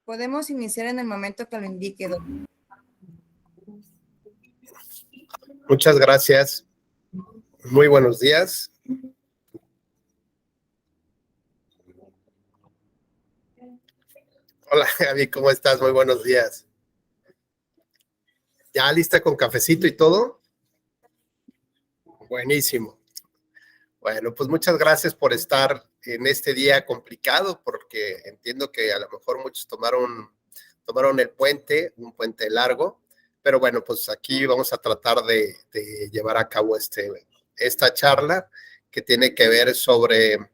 Podemos iniciar en el momento que lo indique, doctor. Muchas gracias. Muy buenos días. Hola, Gaby, ¿cómo estás? Muy buenos días. ¿Ya lista con cafecito y todo? Buenísimo. Bueno, pues muchas gracias por estar en este día complicado, porque entiendo que a lo mejor muchos tomaron el puente, un puente largo, pero bueno, pues aquí vamos a tratar de llevar a cabo esta charla que tiene que ver sobre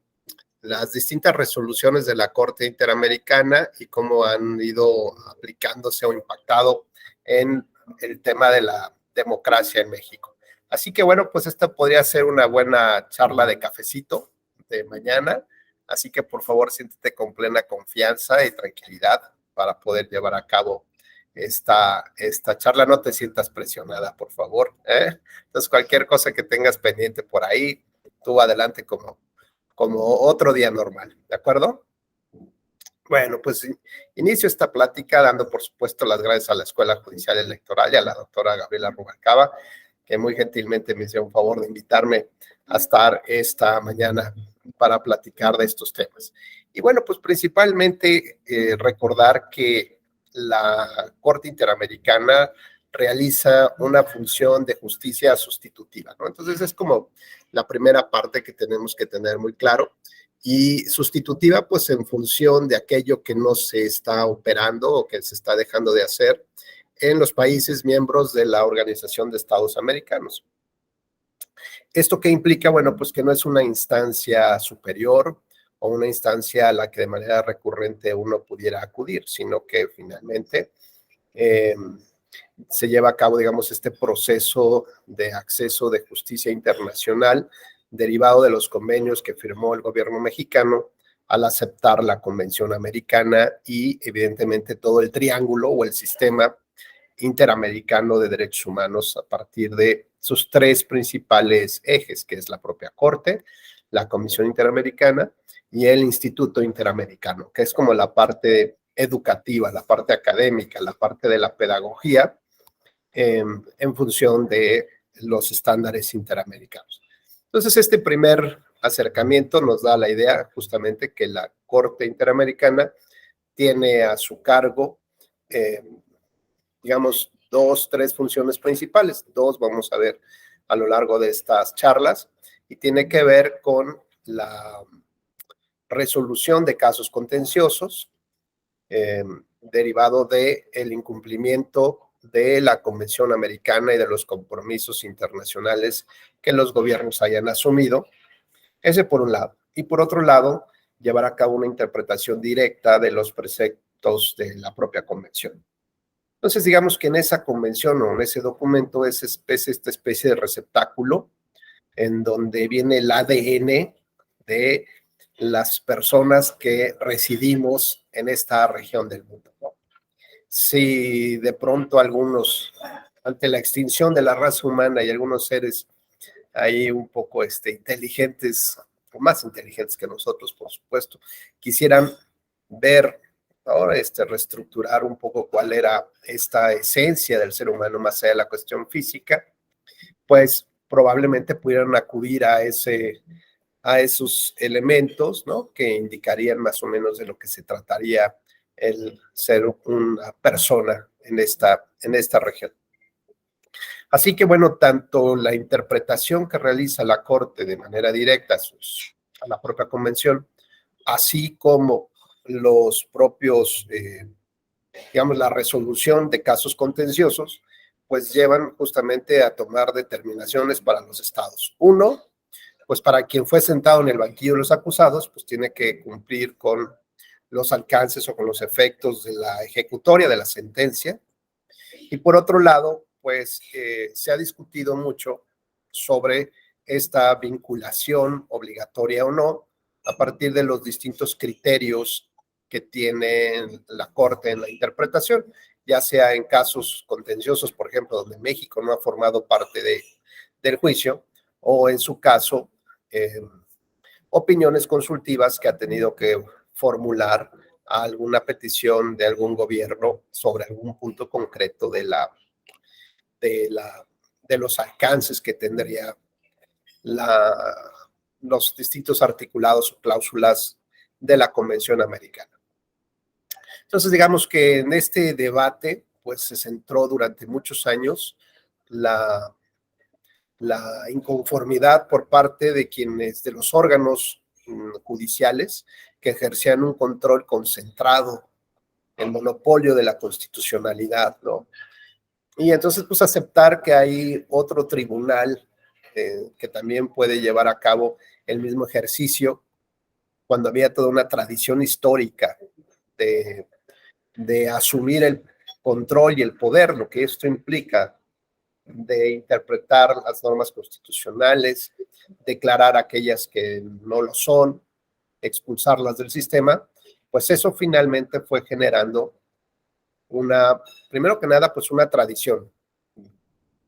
las distintas resoluciones de la Corte Interamericana y cómo han ido aplicándose o impactado en el tema de la democracia en México. Así que bueno, pues esta podría ser una buena charla de cafecito de mañana, así que por favor siéntete con plena confianza y tranquilidad para poder llevar a cabo esta charla. No te sientas presionada, por favor, ¿eh? Entonces cualquier cosa que tengas pendiente por ahí, tú adelante como otro día normal, ¿de acuerdo? Bueno, pues inicio esta plática dando, por supuesto, las gracias a la Escuela Judicial Electoral y a la doctora Gabriela Rubalcaba, que muy gentilmente me hizo un favor de invitarme a estar esta mañana para platicar de estos temas. Y bueno, pues principalmente recordar que la Corte Interamericana realiza una función de justicia sustitutiva, ¿no? Entonces es como la primera parte que tenemos que tener muy claro, y sustitutiva pues en función de aquello que no se está operando o que se está dejando de hacer en los países miembros de la Organización de Estados Americanos. ¿Esto qué implica? Bueno, pues que no es una instancia superior o una instancia a la que de manera recurrente uno pudiera acudir, sino que finalmente se lleva a cabo, digamos, este proceso de acceso de justicia internacional derivado de los convenios que firmó el gobierno mexicano al aceptar la Convención Americana y, evidentemente, todo el triángulo o el sistema interamericano de derechos humanos a partir de sus tres principales ejes, que es la propia Corte, la Comisión Interamericana y el Instituto Interamericano, que es como la parte educativa, la parte académica, la parte de la pedagogía, en función de los estándares interamericanos. Entonces, este primer acercamiento nos da la idea justamente que la Corte Interamericana tiene a su cargo, digamos, tres funciones principales. Dos vamos a ver a lo largo de estas charlas, y tiene que ver con la resolución de casos contenciosos derivado del incumplimiento de la Convención Americana y de los compromisos internacionales que los gobiernos hayan asumido. Ese por un lado. Y por otro lado, llevar a cabo una interpretación directa de los preceptos de la propia convención. Entonces, digamos que en esa convención o en ese documento es esta especie de receptáculo en donde viene el ADN de las personas que residimos en esta región del mundo, ¿no? Si de pronto algunos, ante la extinción de la raza humana y algunos seres ahí un poco inteligentes, o más inteligentes que nosotros, por supuesto, quisieran ver, ahora reestructurar un poco cuál era esta esencia del ser humano más allá de la cuestión física, pues probablemente pudieran acudir a esos elementos, ¿no? Que indicarían más o menos de lo que se trataría el ser una persona en esta región. Así que, bueno, tanto la interpretación que realiza la Corte de manera directa a la propia convención, así como los propios, digamos, la resolución de casos contenciosos, pues llevan justamente a tomar determinaciones para los estados. Uno, pues para quien fue sentado en el banquillo de los acusados, pues tiene que cumplir con los alcances o con los efectos de la ejecutoria de la sentencia. Y por otro lado, pues se ha discutido mucho sobre esta vinculación obligatoria o no a partir de los distintos criterios que tiene la Corte en la interpretación, ya sea en casos contenciosos, por ejemplo, donde México no ha formado parte del juicio, o en su caso, opiniones consultivas que ha tenido que formular a alguna petición de algún gobierno sobre algún punto concreto de los alcances que tendría los distintos articulados o cláusulas de la Convención Americana. Entonces, digamos que en este debate, pues se centró durante muchos años la inconformidad por parte de de los órganos judiciales que ejercían un control concentrado, el monopolio de la constitucionalidad, ¿no? Y entonces, pues aceptar que hay otro tribunal que también puede llevar a cabo el mismo ejercicio, cuando había toda una tradición histórica de asumir el control y el poder, lo que esto implica, de interpretar las normas constitucionales, declarar aquellas que no lo son, expulsarlas del sistema, pues eso finalmente fue generando primero que nada, pues una tradición.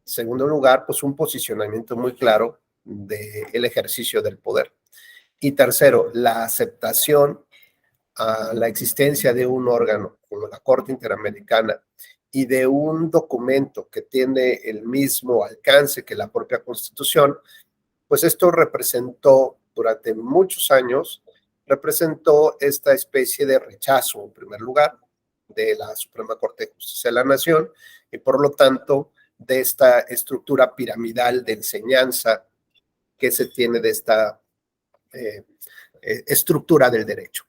Segundo lugar, pues un posicionamiento muy claro del ejercicio del poder. Y tercero, la aceptación a la existencia de un órgano como la Corte Interamericana y de un documento que tiene el mismo alcance que la propia Constitución, pues esto representó durante muchos años, representó esta especie de rechazo, en primer lugar, de la Suprema Corte de Justicia de la Nación y por lo tanto de esta estructura piramidal de enseñanza que se tiene de esta estructura del derecho.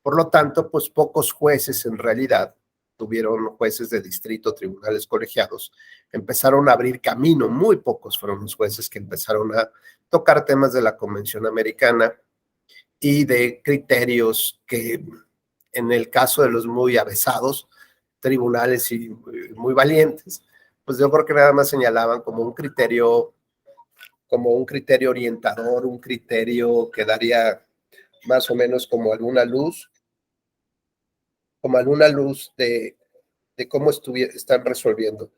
Por lo tanto, pues pocos jueces en realidad tuvieron jueces de distrito, tribunales colegiados, empezaron a abrir camino, muy pocos fueron los jueces que empezaron a tocar temas de la Convención Americana y de criterios que en el caso de los muy avesados, tribunales y muy valientes, pues yo creo que nada más señalaban como un criterio orientador, un criterio que daría más o menos como alguna luz de cómo están resolviendo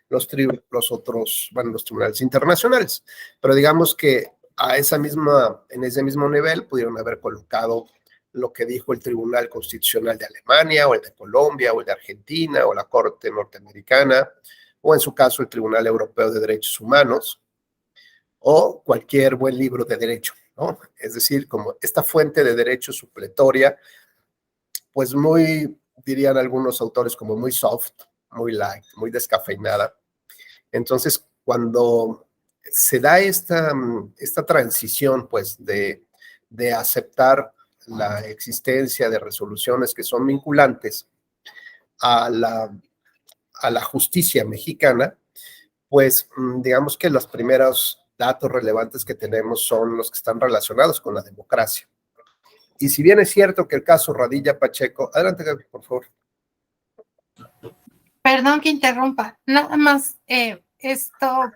los tribunales internacionales. Pero digamos que en ese mismo nivel pudieron haber colocado lo que dijo el Tribunal Constitucional de Alemania, o el de Colombia, o el de Argentina, o la Corte Norteamericana, o en su caso el Tribunal Europeo de Derechos Humanos, o cualquier buen libro de derecho, ¿no? Es decir, como esta fuente de derecho supletoria, pues muy, dirían algunos autores, como muy soft, muy light, muy descafeinada. Entonces, cuando se da esta transición, pues, de aceptar la existencia de resoluciones que son vinculantes a la justicia mexicana, pues, digamos que los primeros datos relevantes que tenemos son los que están relacionados con la democracia. Y si bien es cierto que el caso Radilla Pacheco, adelante, Gaby, por favor. Perdón que interrumpa, nada más, esto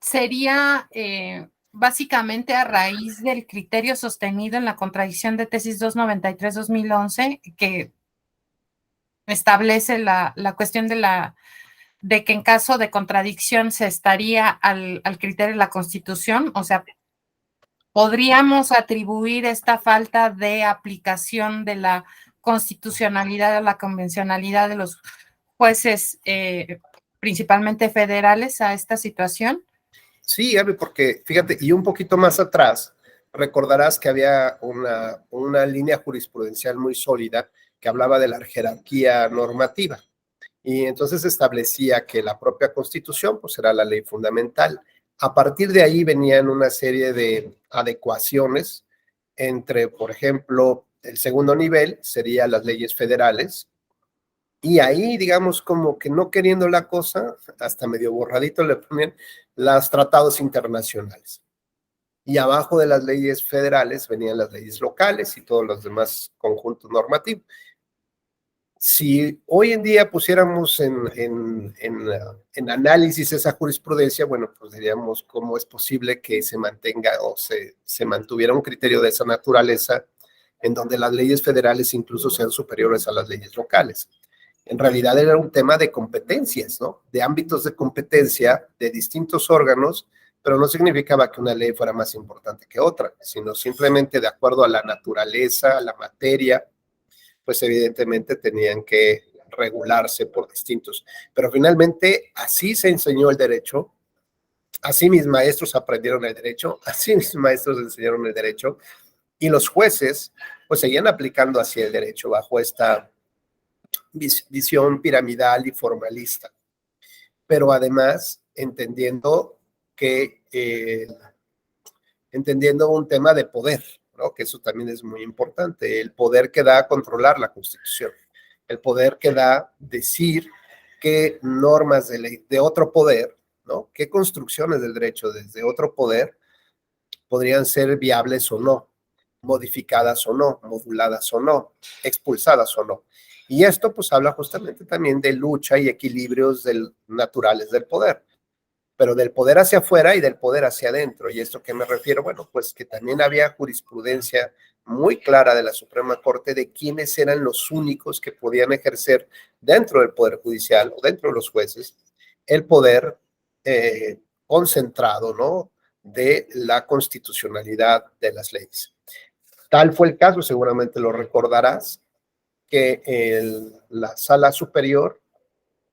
sería básicamente a raíz del criterio sostenido en la contradicción de tesis 293-2011, que establece la cuestión de que en caso de contradicción se estaría al criterio de la Constitución, o sea, podríamos atribuir esta falta de aplicación de la constitucionalidad o la convencionalidad de los jueces, principalmente federales, a esta situación. Sí, Gaby, porque fíjate, y un poquito más atrás, recordarás que había una línea jurisprudencial muy sólida que hablaba de la jerarquía normativa. Y entonces establecía que la propia Constitución, pues, era la ley fundamental. A partir de ahí venían una serie de adecuaciones entre, por ejemplo, el segundo nivel serían las leyes federales, y ahí, digamos, como que no queriendo la cosa, hasta medio borradito le ponen los tratados internacionales. Y abajo de las leyes federales venían las leyes locales y todos los demás conjuntos normativos. Si hoy en día pusiéramos en análisis esa jurisprudencia, bueno, pues diríamos cómo es posible que se mantenga o se mantuviera un criterio de esa naturaleza en donde las leyes federales incluso sean superiores a las leyes locales. En realidad era un tema de competencias, ¿no? De ámbitos de competencia de distintos órganos, pero no significaba que una ley fuera más importante que otra, sino simplemente de acuerdo a la naturaleza, a la materia, pues evidentemente tenían que regularse por distintos. Pero finalmente así se enseñó el derecho, así mis maestros aprendieron el derecho, así mis maestros enseñaron el derecho, y los jueces pues seguían aplicando así el derecho bajo esta visión piramidal y formalista, pero además entendiendo un tema de poder, ¿no? Que eso también es muy importante, el poder que da a controlar la Constitución, el poder que da decir qué normas de ley de otro poder, ¿no? Qué construcciones del derecho desde otro poder podrían ser viables o no, modificadas o no, moduladas o no, expulsadas o no. Y esto pues habla justamente también de lucha y equilibrios naturales del poder, pero del poder hacia afuera y del poder hacia adentro. ¿Y esto qué me refiero? Bueno, pues que también había jurisprudencia muy clara de la Suprema Corte de quiénes eran los únicos que podían ejercer dentro del Poder Judicial o dentro de los jueces el poder concentrado, ¿no? De la constitucionalidad de las leyes. Tal fue el caso, seguramente lo recordarás, que la Sala Superior,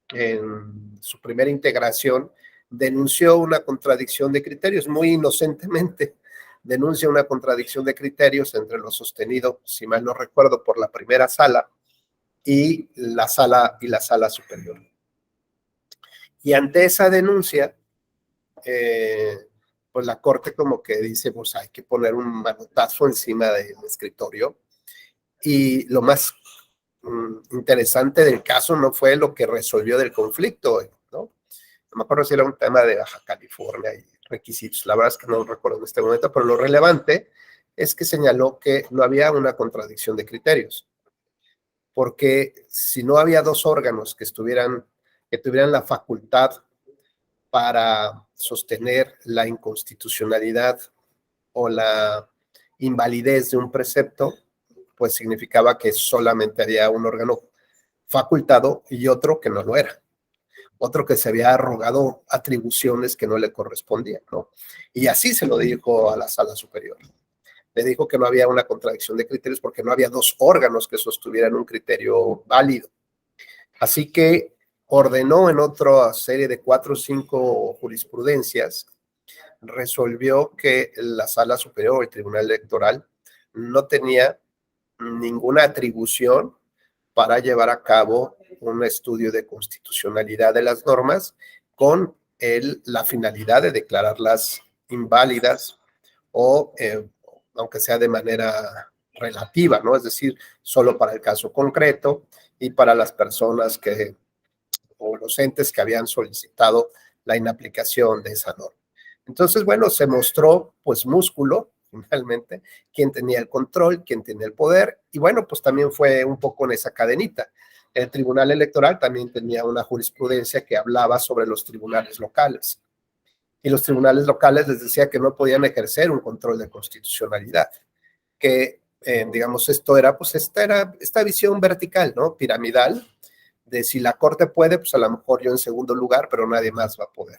en su primera integración, denunció una contradicción de criterios, muy inocentemente denuncia una contradicción de criterios entre lo sostenido, si mal no recuerdo, por la primera sala y la sala superior. Y ante esa denuncia, pues la Corte como que dice, pues hay que poner un manotazo encima del escritorio. Y lo más interesante del caso no fue lo que resolvió del conflicto, ¿no? No me acuerdo si era un tema de Baja California y requisitos, la verdad es que no lo recuerdo en este momento, pero lo relevante es que señaló que no había una contradicción de criterios, porque si no había dos órganos que tuvieran la facultad para sostener la inconstitucionalidad o la invalidez de un precepto, pues significaba que solamente había un órgano facultado y otro que no lo era, otro que se había arrogado atribuciones que no le correspondían, ¿no? Y así se lo dijo a la Sala Superior. Le dijo que no había una contradicción de criterios porque no había dos órganos que sostuvieran un criterio válido. Así que ordenó en otra serie de 4 o 5 jurisprudencias, resolvió que la Sala Superior, el Tribunal Electoral, no tenía ninguna atribución para llevar a cabo un estudio de constitucionalidad de las normas con la finalidad de declararlas inválidas o, aunque sea de manera relativa, ¿no? Es decir, solo para el caso concreto y para las personas o los entes que habían solicitado la inaplicación de esa norma. Entonces, bueno, se mostró pues músculo, finalmente, quién tenía el control, quién tenía el poder, y bueno, pues también fue un poco en esa cadenita. El Tribunal Electoral también tenía una jurisprudencia que hablaba sobre los tribunales locales, y los tribunales locales les decía que no podían ejercer un control de constitucionalidad, que, digamos, esta visión vertical, ¿no? Piramidal, de si la Corte puede, pues a lo mejor yo en segundo lugar, pero nadie más va a poder.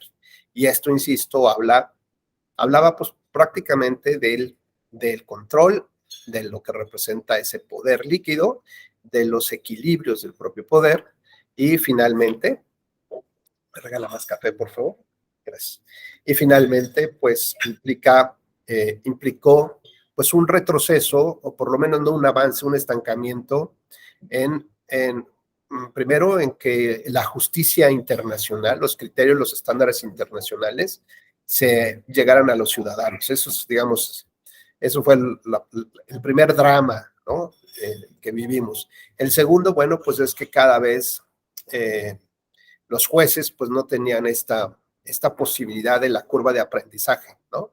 Y esto, insisto, hablaba pues prácticamente del control, de lo que representa ese poder líquido, de los equilibrios del propio poder, y finalmente, ¿me regala más café, por favor? Gracias. Y finalmente, pues implicó pues un retroceso, o por lo menos no un avance, un estancamiento primero en que la justicia internacional, los criterios, los estándares internacionales se llegaran a los ciudadanos. Eso fue el primer drama, ¿no? Que vivimos. El segundo, bueno, pues es que cada vez los jueces pues no tenían esta posibilidad de la curva de aprendizaje, ¿no?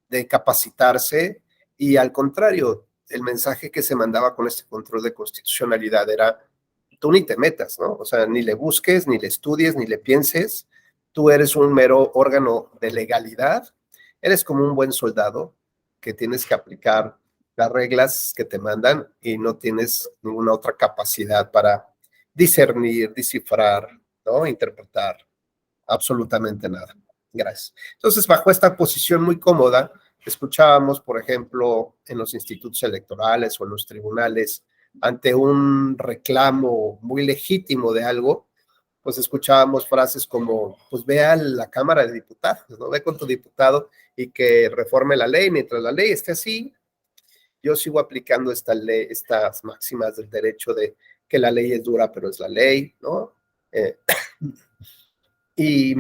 De capacitarse, y al contrario, el mensaje que se mandaba con este control de constitucionalidad era: tú ni te metas, ¿no? O sea, ni le busques, ni le estudies, ni le pienses. Tú eres un mero órgano de legalidad. Eres como un buen soldado que tienes que aplicar las reglas que te mandan y no tienes ninguna otra capacidad para discernir, descifrar, ¿no? Interpretar absolutamente nada. Gracias. Entonces, bajo esta posición muy cómoda, escuchábamos, por ejemplo, en los institutos electorales o en los tribunales ante un reclamo muy legítimo de algo, pues escuchábamos frases como, pues ve a la Cámara de Diputados, ¿no? Ve con tu diputado y que reforme la ley. Mientras la ley esté así, yo sigo aplicando esta ley, estas máximas del derecho de que la ley es dura, pero es la ley, ¿no? Y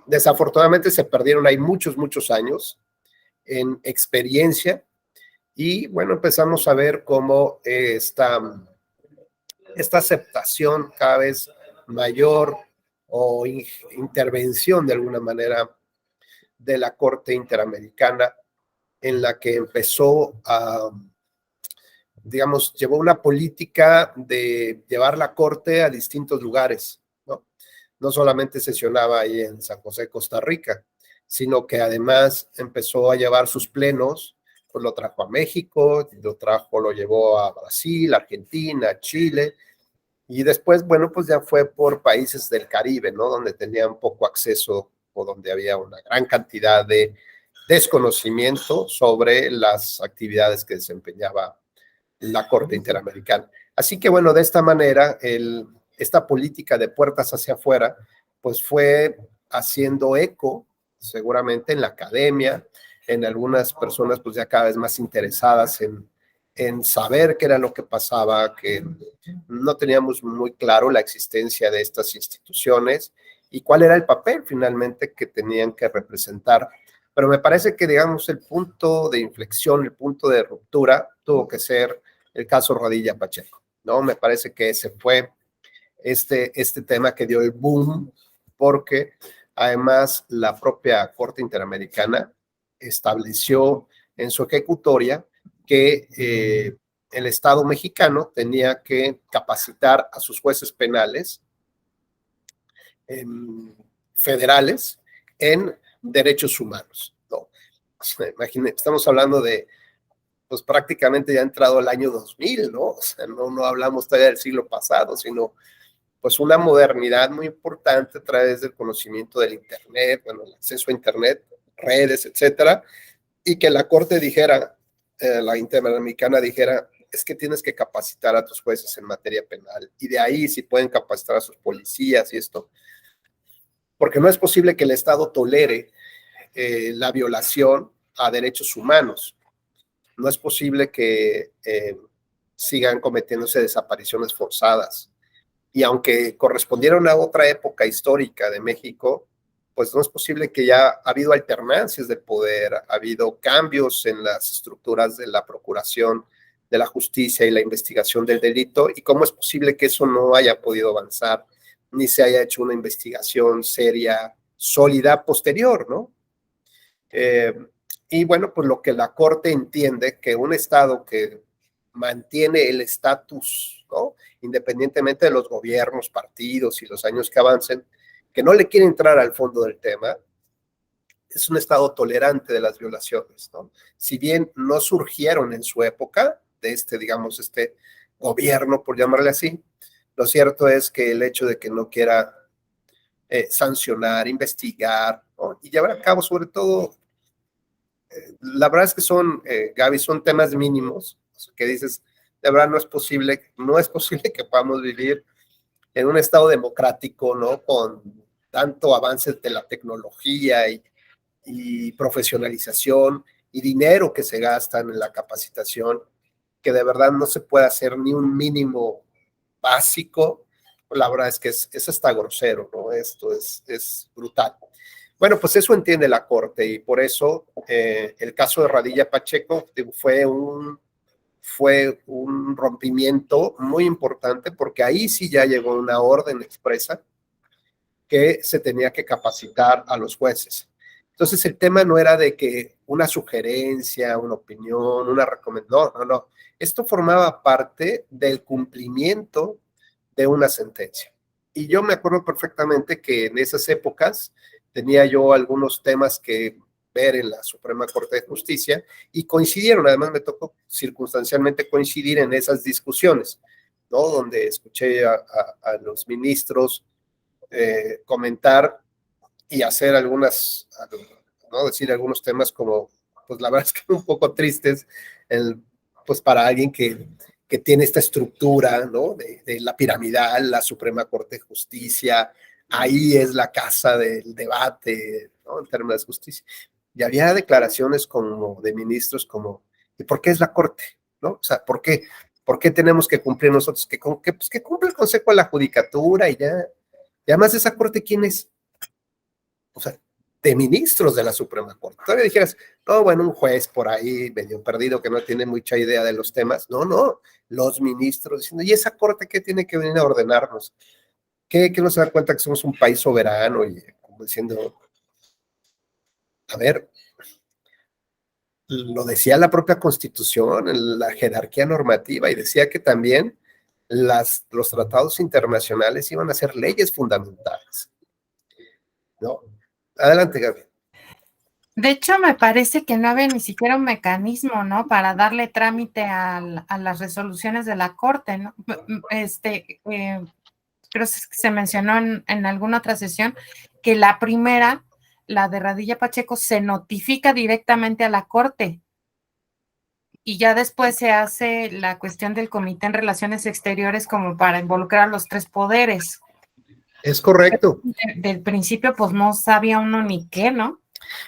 desafortunadamente se perdieron ahí muchos años en experiencia y bueno, empezamos a ver cómo esta aceptación cada vez mayor o intervención de alguna manera de la Corte Interamericana, en la que empezó a, digamos, llevó una política de llevar la Corte a distintos lugares, ¿no? No solamente sesionaba ahí en San José, Costa Rica, sino que además empezó a llevar sus plenos, pues lo trajo a México, lo llevó a Brasil, Argentina, Chile, y después, bueno, pues ya fue por países del Caribe, ¿no? Donde tenían poco acceso o donde había una gran cantidad de desconocimiento sobre las actividades que desempeñaba la Corte Interamericana. Así que, bueno, de esta manera, esta política de puertas hacia afuera, pues fue haciendo eco, seguramente en la academia, en algunas personas, pues ya cada vez más interesadas en saber qué era lo que pasaba, que no teníamos muy claro la existencia de estas instituciones y cuál era el papel finalmente que tenían que representar. Pero me parece que, digamos, el punto de inflexión, el punto de ruptura, tuvo que ser el caso Radilla Pacheco, ¿no? Me parece que ese fue este tema que dio el boom, porque además la propia Corte Interamericana estableció en su ejecutoria que el Estado mexicano tenía que capacitar a sus jueces penales federales en derechos humanos, ¿no? Imagínense, estamos hablando de, pues prácticamente ya ha entrado el año 2000, ¿no? O sea, no hablamos todavía del siglo pasado, sino pues una modernidad muy importante a través del conocimiento del Internet, bueno, el acceso a Internet, redes, etcétera, y que la Corte dijera, la Interamericana dijera, es que tienes que capacitar a tus jueces en materia penal, y de ahí si pueden capacitar a sus policías y esto, porque no es posible que el Estado tolere la violación a derechos humanos. No es posible que sigan cometiéndose desapariciones forzadas. Y aunque correspondieron a otra época histórica de México, pues no es posible que ya ha habido alternancias de poder, ha habido cambios en las estructuras de la procuración, de la justicia y la investigación del delito, y cómo es posible que eso no haya podido avanzar, ni se haya hecho una investigación seria, sólida, posterior, ¿no? Y bueno, pues lo que la Corte entiende, que un Estado que mantiene el estatus, ¿no? Independientemente de los gobiernos, partidos y los años que avancen, que no le quiere entrar al fondo del tema, es un Estado tolerante de las violaciones, ¿no? Si bien no surgieron en su época de digamos, este gobierno, por llamarle así, lo cierto es que el hecho de que no quiera sancionar, investigar, ¿no? Y llevar a cabo sobre todo, la verdad es que son, Gaby, son temas mínimos, que dices, de verdad no es posible que podamos vivir en un estado democrático, ¿no? Con tanto avance de la tecnología y profesionalización y dinero que se gastan en la capacitación, que de verdad no se puede hacer ni un mínimo básico. La verdad es que es hasta grosero, ¿no? Esto es brutal. Bueno, pues eso entiende la Corte y por eso el caso de Radilla Pacheco fue un rompimiento muy importante, porque ahí sí ya llegó una orden expresa que se tenía que capacitar a los jueces. Entonces el tema no era de que una sugerencia, una opinión, una recomendación, no. Esto formaba parte del cumplimiento de una sentencia. Y yo me acuerdo perfectamente que en esas épocas tenía yo algunos temas que ver en la Suprema Corte de Justicia y coincidieron, además me tocó circunstancialmente coincidir en esas discusiones, ¿no? Donde escuché a los ministros comentar y hacer algunas, ¿no? Decir algunos temas como, pues la verdad es que un poco tristes, pues para alguien que que tiene esta estructura, ¿no? De la piramidal, la Suprema Corte de Justicia, ahí es la casa del debate, ¿no? En términos de justicia. Y había declaraciones como de ministros como, ¿y por qué es la Corte? ¿No? O sea, ¿por qué tenemos que cumplir nosotros? Pues que cumple el Consejo de la Judicatura y ya. Y además esa Corte, ¿quién es? O sea, de ministros de la Suprema Corte. Todavía dijeras, no, bueno, un juez por ahí medio perdido que no tiene mucha idea de los temas. No, los ministros diciendo, ¿y esa Corte qué tiene que venir a ordenarnos? ¿Qué no se da cuenta que somos un país soberano? Y como diciendo, a ver, lo decía la propia Constitución, la jerarquía normativa, y decía que también los tratados internacionales iban a ser leyes fundamentales, ¿no? Adelante, Gaby. De hecho, me parece que no había ni siquiera un mecanismo, ¿no? Para darle trámite a las resoluciones de la Corte, ¿no? Creo que se mencionó en alguna otra sesión que la primera, la de Radilla Pacheco, se notifica directamente a la Corte y ya después se hace la cuestión del Comité en Relaciones Exteriores como para involucrar a los tres poderes. Es correcto. Del principio, pues no sabía uno ni qué, ¿no?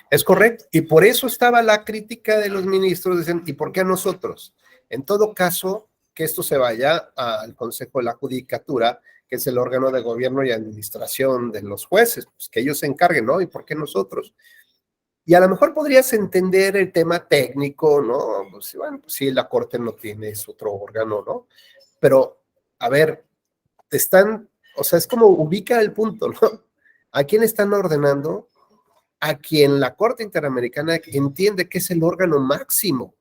Es correcto. Y por eso estaba la crítica de los ministros, dicen, ¿y por qué a nosotros? En todo caso, que esto se vaya al Consejo de la Judicatura, que es el órgano de gobierno y administración de los jueces, pues que ellos se encarguen, ¿no? ¿Y por qué nosotros? Y a lo mejor podrías entender el tema técnico, ¿no? Pues, bueno, pues sí, la Corte no tiene, es otro órgano, ¿no? Pero, a ver, o sea, es como ubica el punto, ¿no? ¿A quién están ordenando? A quien la Corte Interamericana entiende que es el órgano máximo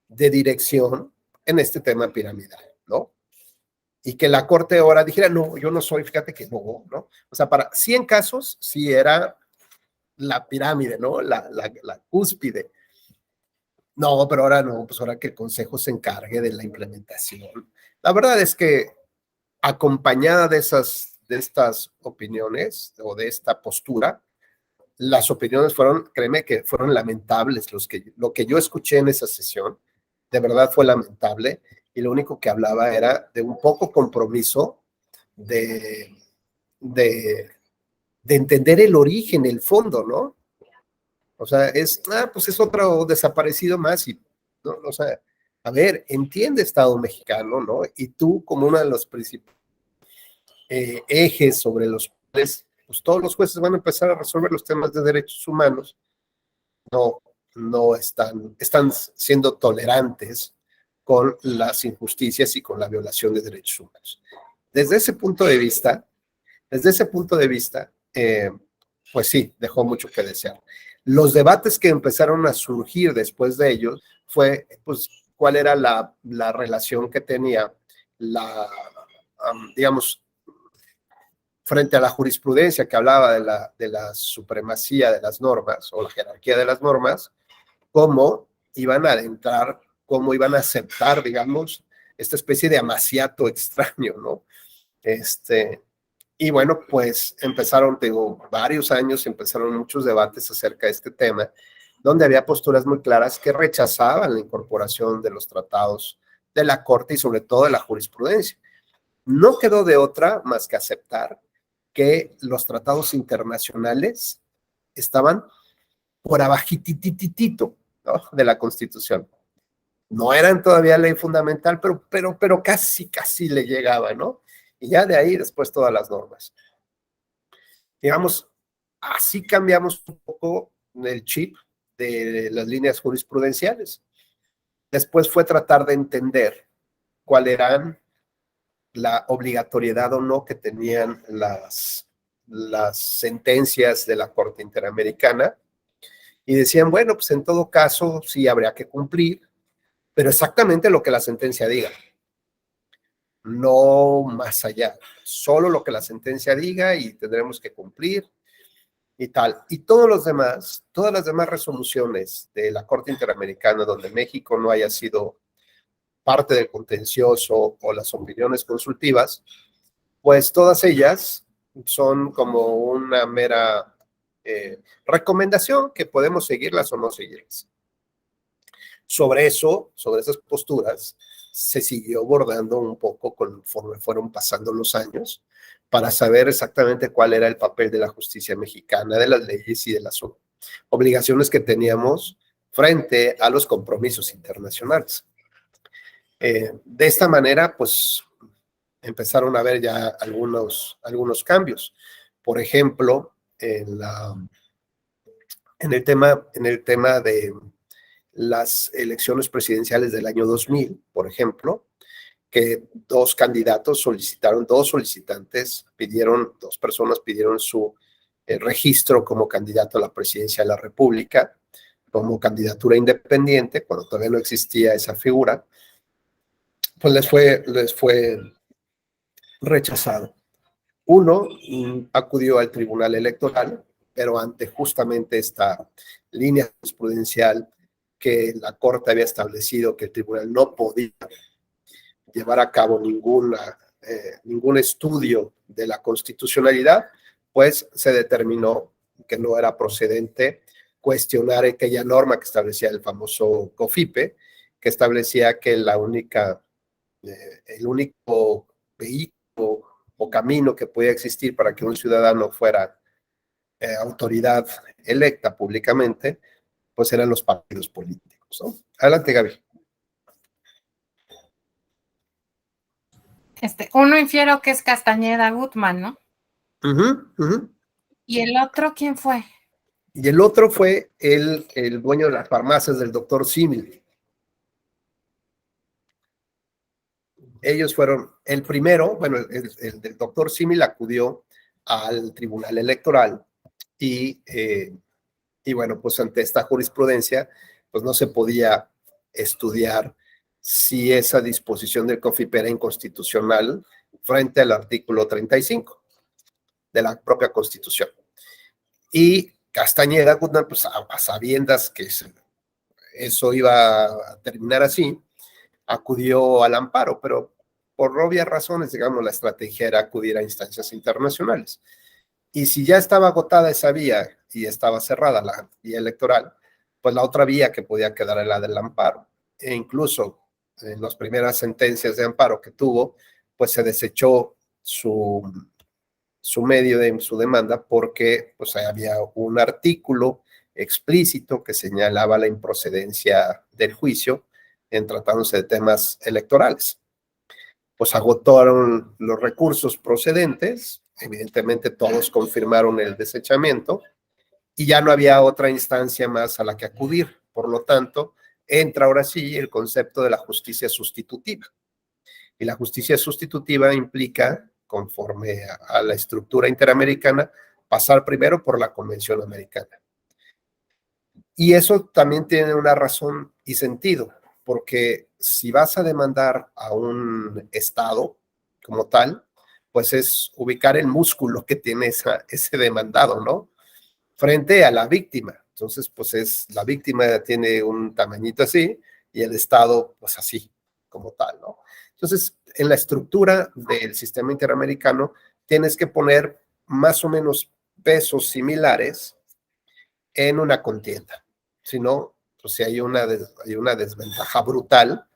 de dirección en este tema piramidal, ¿no? Y que la Corte ahora dijera, no, yo no soy, fíjate que no, ¿no? O sea, para 100 casos sí era la pirámide, ¿no? La cúspide. No, pero ahora no, pues ahora que el Consejo se encargue de la implementación. La verdad es que acompañada de estas opiniones o de esta postura, las opiniones fueron, créeme que fueron lamentables. Lo que yo escuché en esa sesión, de verdad fue lamentable, y lo único que hablaba era de un poco compromiso de entender el origen, el fondo, ¿no? O sea, pues es otro desaparecido más, y, ¿no? O sea, a ver, entiende Estado mexicano, ¿no? Y tú como uno de los principales ejes sobre los cuales pues todos los jueces van a empezar a resolver los temas de derechos humanos, no están siendo tolerantes con las injusticias y con la violación de derechos humanos. Desde ese punto de vista, pues sí, dejó mucho que desear. Los debates que empezaron a surgir después de ellos fue, pues, cuál era la relación que tenía digamos, frente a la jurisprudencia que hablaba de la supremacía de las normas o la jerarquía de las normas, cómo iban a adentrar, cómo iban a aceptar, digamos, esta especie de amaciato extraño, ¿no? Y bueno, pues empezaron, digo, varios años, empezaron muchos debates acerca de este tema, donde había posturas muy claras que rechazaban la incorporación de los tratados de la Corte y sobre todo de la jurisprudencia. No quedó de otra más que aceptar que los tratados internacionales estaban por abajitititito, ¿no? De la Constitución. No eran todavía ley fundamental, pero casi le llegaba, ¿no? Y ya de ahí después todas las normas. Digamos, así cambiamos un poco el chip de las líneas jurisprudenciales. Después fue tratar de entender cuál eran la obligatoriedad o no que tenían las sentencias de la Corte Interamericana, y decían, bueno, pues en todo caso sí habría que cumplir, pero exactamente lo que la sentencia diga, no más allá, solo lo que la sentencia diga y tendremos que cumplir y tal. Y todas las demás resoluciones de la Corte Interamericana donde México no haya sido parte del contencioso o las opiniones consultivas, pues todas ellas son como una mera recomendación que podemos seguirlas o no seguirlas. Sobre esas posturas, se siguió bordando un poco conforme fueron pasando los años para saber exactamente cuál era el papel de la justicia mexicana, de las leyes y de las obligaciones que teníamos frente a los compromisos internacionales. De esta manera, pues empezaron a haber ya algunos cambios. Por ejemplo, en el tema de las elecciones presidenciales del año 2000, por ejemplo, que dos personas pidieron su registro como candidato a la presidencia de la República, como candidatura independiente, cuando todavía no existía esa figura, pues les fue rechazado. Uno acudió al Tribunal Electoral, pero ante justamente esta línea jurisprudencial que la Corte había establecido que el tribunal no podía llevar a cabo ningún estudio de la constitucionalidad, pues se determinó que no era procedente cuestionar aquella norma que establecía el famoso COFIPE, que establecía que el único vehículo o camino que podía existir para que un ciudadano fuera autoridad electa públicamente, pues eran los partidos políticos, ¿no? Adelante, Gaby. Uno infiero que es Castañeda Gutmann, ¿no? ¿Y el otro quién fue? Y el otro fue el dueño de las farmacias del doctor Símil. Ellos fueron el primero, bueno, el del doctor Símil acudió al Tribunal Electoral y bueno, pues ante esta jurisprudencia, pues no se podía estudiar si esa disposición del COFIPE era inconstitucional frente al artículo 35 de la propia Constitución. Y Castañeda, pues a sabiendas que eso iba a terminar así, acudió al amparo, pero por obvias razones, digamos, la estrategia era acudir a instancias internacionales. Y si ya estaba agotada esa vía y estaba cerrada la vía electoral, pues la otra vía que podía quedar era la del amparo. E incluso en las primeras sentencias de amparo que tuvo, pues se desechó su medio de su demanda porque pues había un artículo explícito que señalaba la improcedencia del juicio en tratándose de temas electorales. Pues agotaron los recursos procedentes, evidentemente todos confirmaron el desechamiento y ya no había otra instancia más a la que acudir. Por lo tanto, entra ahora sí el concepto de la justicia sustitutiva. Y la justicia sustitutiva implica, conforme a la estructura interamericana, pasar primero por la Convención Americana. Y eso también tiene una razón y sentido, porque si vas a demandar a un Estado como tal, pues es ubicar el músculo que tiene ese demandado, ¿no? Frente a la víctima. Entonces, pues la víctima tiene un tamañito así y el Estado, pues así, como tal, ¿no? Entonces, en la estructura del sistema interamericano, tienes que poner más o menos pesos similares en una contienda. Si no, pues si hay una desventaja brutal,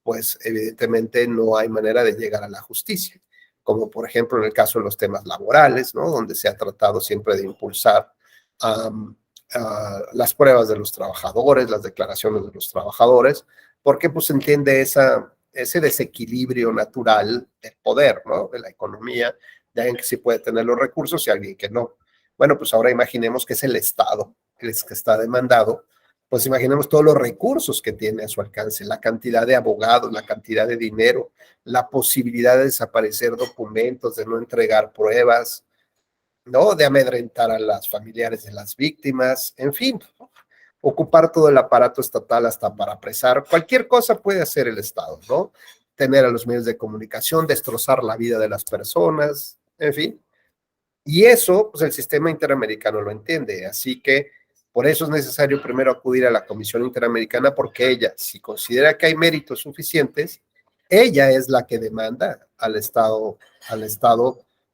pues evidentemente no hay manera de llegar a la justicia. Como por ejemplo en el caso de los temas laborales, ¿no? Donde se ha tratado siempre de impulsar las pruebas de los trabajadores, las declaraciones de los trabajadores, porque pues se entiende ese desequilibrio natural del poder, ¿no? De la economía, de alguien que sí puede tener los recursos y alguien que no. Bueno, pues ahora imaginemos que es el Estado el que está demandado, pues imaginemos todos los recursos que tiene a su alcance, la cantidad de abogados, la cantidad de dinero, la posibilidad de desaparecer documentos, de no entregar pruebas, ¿no? De amedrentar a las familiares de las víctimas, en fin, ocupar todo el aparato estatal hasta para apresar. Cualquier cosa puede hacer el Estado, ¿no? Tener a los medios de comunicación, destrozar la vida de las personas, en fin. Y eso, pues el sistema interamericano lo entiende, así que por eso es necesario primero acudir a la Comisión Interamericana, porque ella, si considera que hay méritos suficientes, ella es la que demanda al Estado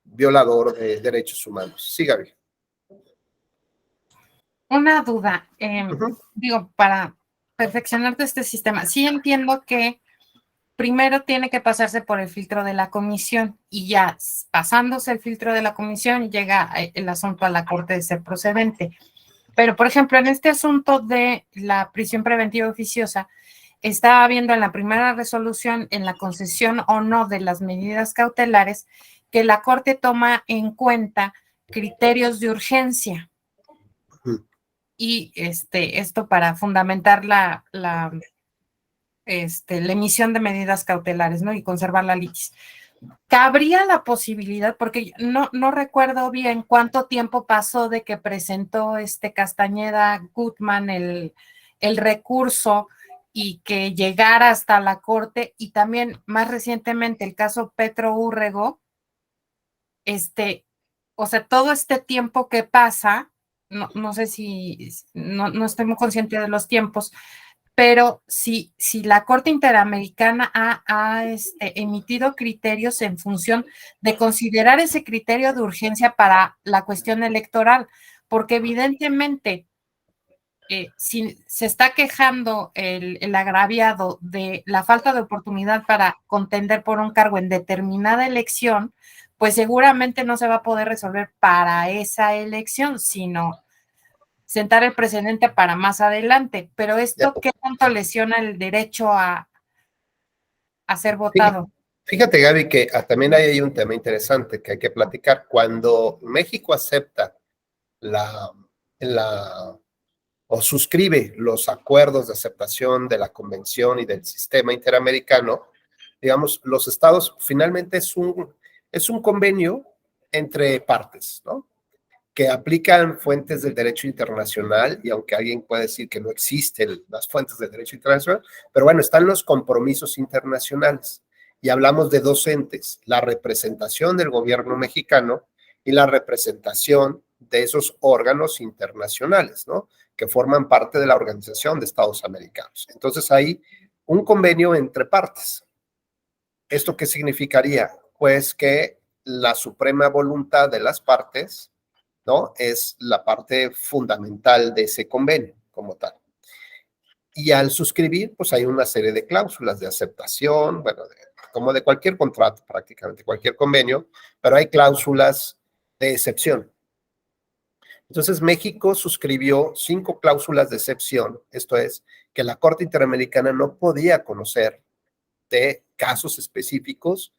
violador de derechos humanos. Sí, Gaby. Una duda, digo, para perfeccionar este sistema, sí entiendo que primero tiene que pasarse por el filtro de la comisión y ya pasándose el filtro de la comisión llega el asunto a la Corte de ser procedente. Pero, por ejemplo, en este asunto de la prisión preventiva oficiosa, estaba viendo en la primera resolución, en la concesión o no de las medidas cautelares, que la Corte toma en cuenta criterios de urgencia. Y esto para fundamentar la emisión de medidas cautelares, ¿no? Y conservar la litis. Cabría la posibilidad, porque no recuerdo bien cuánto tiempo pasó de que presentó Castañeda Gutmann el recurso y que llegara hasta la Corte, y también más recientemente el caso Petro Úrrego, o sea, todo este tiempo que pasa, no sé si, no estoy muy consciente de los tiempos, pero si la Corte Interamericana ha emitido criterios en función de considerar ese criterio de urgencia para la cuestión electoral, porque evidentemente si se está quejando el agraviado de la falta de oportunidad para contender por un cargo en determinada elección, pues seguramente no se va a poder resolver para esa elección, sino sentar el precedente para más adelante. Pero esto, ¿qué tanto lesiona el derecho a ser votado? Fíjate, Gaby, que también hay un tema interesante que hay que platicar. Cuando México acepta o suscribe los acuerdos de aceptación de la Convención y del sistema interamericano, digamos, los estados finalmente es un convenio entre partes, ¿no? Que aplican fuentes del derecho internacional, y aunque alguien puede decir que no existen las fuentes del derecho internacional, pero bueno, están los compromisos internacionales. Y hablamos de dos entes, la representación del gobierno mexicano y la representación de esos órganos internacionales, ¿no? Que forman parte de la Organización de Estados Americanos. Entonces hay un convenio entre partes. ¿Esto qué significaría? Pues que la suprema voluntad de las partes, ¿no? Es la parte fundamental de ese convenio como tal. Y al suscribir, pues hay una serie de cláusulas de aceptación, bueno, como de cualquier contrato, prácticamente cualquier convenio, pero hay cláusulas de excepción. Entonces México suscribió 5 cláusulas de excepción, esto es, que la Corte Interamericana no podía conocer de casos específicos,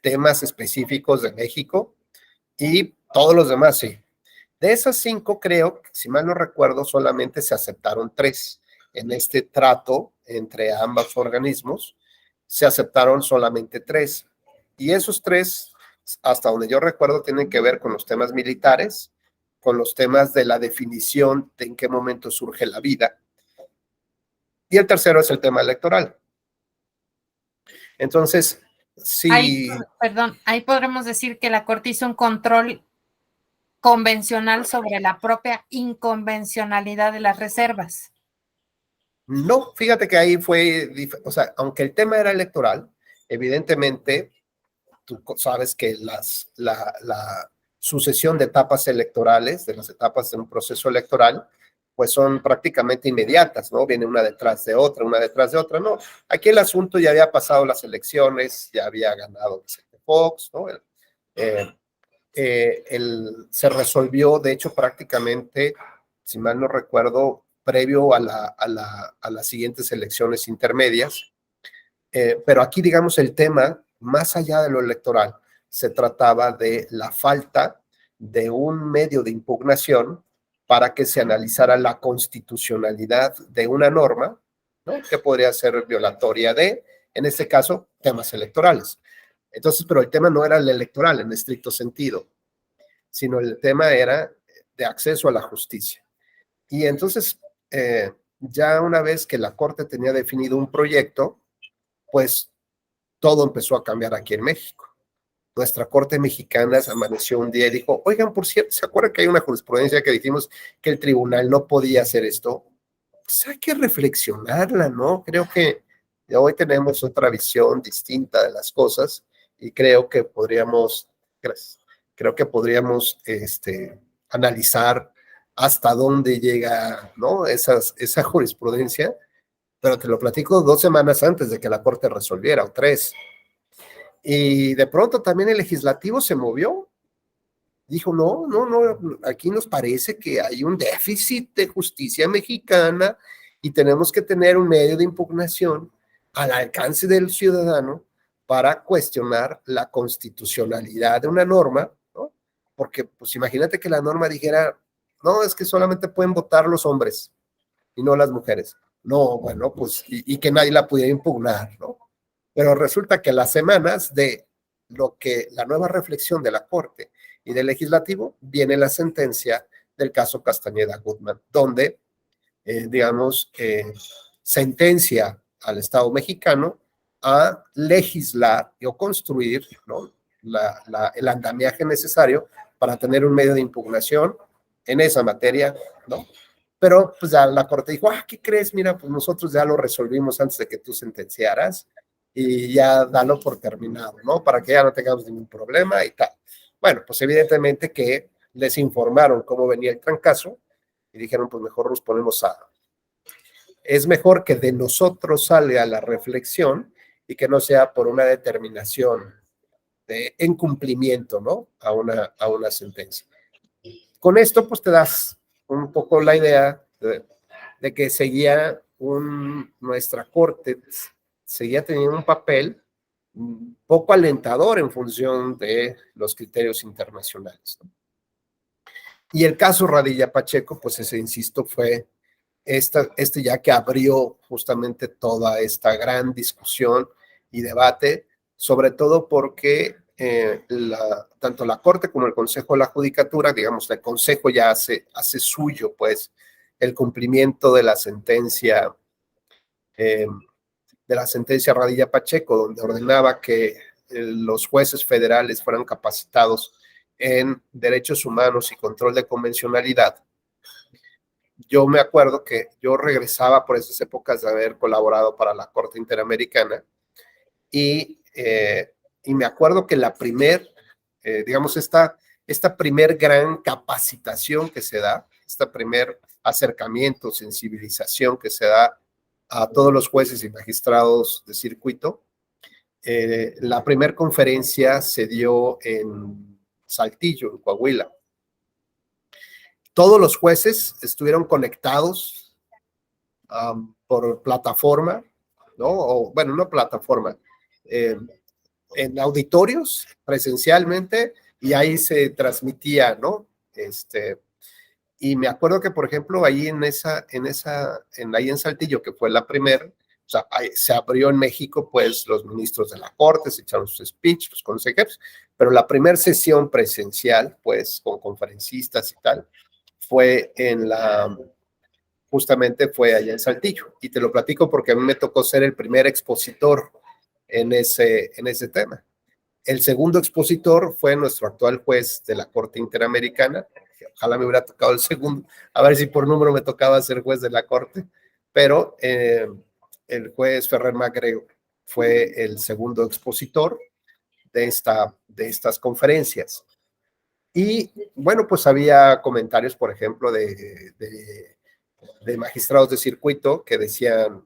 temas específicos de México, y todos los demás sí. De esas 5, creo, si mal no recuerdo, solamente se aceptaron 3. En este trato entre ambos organismos, se aceptaron solamente 3. Y esos 3, hasta donde yo recuerdo, tienen que ver con los temas militares, con los temas de la definición de en qué momento surge la vida. Y el tercero es el tema electoral. Entonces, sí. Ahí podremos decir que la Corte hizo un control convencional sobre la propia inconvencionalidad de las reservas. No, fíjate que ahí fue, o sea, aunque el tema era electoral, evidentemente, tú sabes que la sucesión de etapas electorales, de las etapas de un proceso electoral, pues son prácticamente inmediatas, ¿no? Viene una detrás de otra, ¿no? Aquí el asunto ya había pasado las elecciones, ya había ganado Vicente Fox, ¿no? Se resolvió, de hecho, prácticamente, si mal no recuerdo, previo a las siguientes elecciones intermedias. Pero aquí, digamos, el tema, más allá de lo electoral, se trataba de la falta de un medio de impugnación para que se analizara la constitucionalidad de una norma, ¿no? Que podría ser violatoria de, en este caso, temas electorales. Entonces, pero el tema no era el electoral en estricto sentido, sino el tema era de acceso a la justicia. Y entonces, ya una vez que la Corte tenía definido un proyecto, pues todo empezó a cambiar aquí en México. Nuestra Corte mexicana se amaneció un día y dijo, oigan, por cierto, ¿se acuerdan que hay una jurisprudencia que dijimos que el tribunal no podía hacer esto? Pues hay que reflexionarla, ¿no? Creo que hoy tenemos otra visión distinta de las cosas y creo que podríamos analizar hasta dónde llega, ¿no? Esa jurisprudencia pero te lo platico 2 semanas antes de que la Corte resolviera, o 3. Y de pronto también el legislativo se movió. Dijo, no, aquí nos parece que hay un déficit de justicia mexicana y tenemos que tener un medio de impugnación al alcance del ciudadano para cuestionar la constitucionalidad de una norma, ¿no? Porque, pues imagínate que la norma dijera, no, es que solamente pueden votar los hombres y no las mujeres. No, bueno, pues, y que nadie la pudiera impugnar, ¿no? Pero resulta que las semanas de lo que la nueva reflexión de la Corte y del Legislativo viene la sentencia del caso Castañeda Goodman, donde, digamos, sentencia al Estado mexicano a legislar o construir, ¿no?, el andamiaje necesario para tener un medio de impugnación en esa materia, ¿no? Pero pues ya la Corte dijo, ¿qué crees? Mira, pues nosotros ya lo resolvimos antes de que tú sentenciaras y ya dalo por terminado, ¿no? Para que ya no tengamos ningún problema y tal. Bueno, pues evidentemente que les informaron cómo venía el trancazo y dijeron, pues mejor nos ponemos a... Es mejor que de nosotros salga la reflexión y que no sea por una determinación de incumplimiento, ¿no? A una sentencia. Con esto, pues te das un poco la idea de que seguía nuestra Corte, seguía teniendo un papel poco alentador en función de los criterios internacionales, ¿no? Y el caso Radilla Pacheco, pues ese, insisto, fue este ya que abrió justamente toda esta gran discusión y debate, sobre todo porque tanto la Corte como el Consejo de la Judicatura, digamos, el Consejo ya hace suyo, pues, el cumplimiento de la sentencia Radilla Pacheco, donde ordenaba que los jueces federales fueran capacitados en derechos humanos y control de convencionalidad. Yo me acuerdo que yo regresaba por esas épocas de haber colaborado para la Corte Interamericana y me acuerdo que digamos, esta primer gran capacitación que se da, este primer acercamiento, sensibilización que se da a todos los jueces y magistrados de circuito, la primera conferencia se dio en Saltillo, en Coahuila. Todos los jueces estuvieron conectados por plataforma, ¿no? O, bueno, no plataforma, en auditorios presencialmente, y ahí se transmitía, ¿no? Y me acuerdo que, por ejemplo, ahí ahí en Saltillo, que fue la primera, o sea, se abrió en México, pues, los ministros de la Corte, se echaron sus speech, los consejeros, pero la primera sesión presencial, pues, con conferencistas y tal, fue justamente fue allá en Saltillo, y te lo platico porque a mí me tocó ser el primer expositor en ese tema. El segundo expositor fue nuestro actual juez de la Corte Interamericana. Ojalá me hubiera tocado el segundo, a ver si por número me tocaba ser juez de la Corte, pero el juez Ferrer Magrego fue el segundo expositor de estas conferencias. Y bueno, pues había comentarios, por ejemplo, de magistrados de circuito que decían,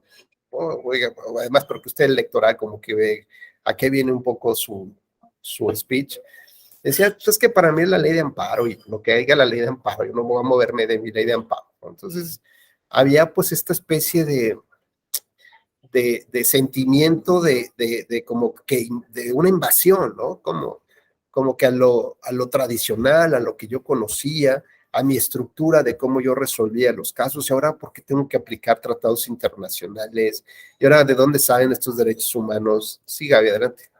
oiga, además porque usted es electoral, como que ve a qué viene un poco su speech. Decía, pues es que para mí es la ley de amparo y lo que haya la ley de amparo, yo no voy a moverme de mi ley de amparo. Entonces, había pues esta especie de sentimiento de como que de una invasión, ¿no? Como que a lo tradicional, a lo que yo conocía, a mi estructura de cómo yo resolvía los casos, y ahora por qué tengo que aplicar tratados internacionales, y ahora de dónde salen estos derechos humanos. Sí, Gaby, adelante.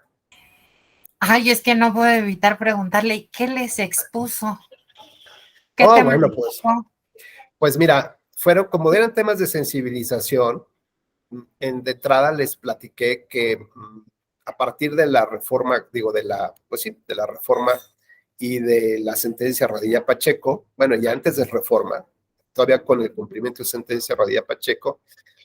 Ay, es que no puedo evitar preguntarle, ¿qué les expuso? ¿Qué tema bueno, pues mira, como eran temas de sensibilización, de entrada les platiqué que a partir de la reforma, de la reforma y de la sentencia Radilla Pacheco, bueno, ya antes de reforma, todavía con el cumplimiento de sentencia Radilla Pacheco,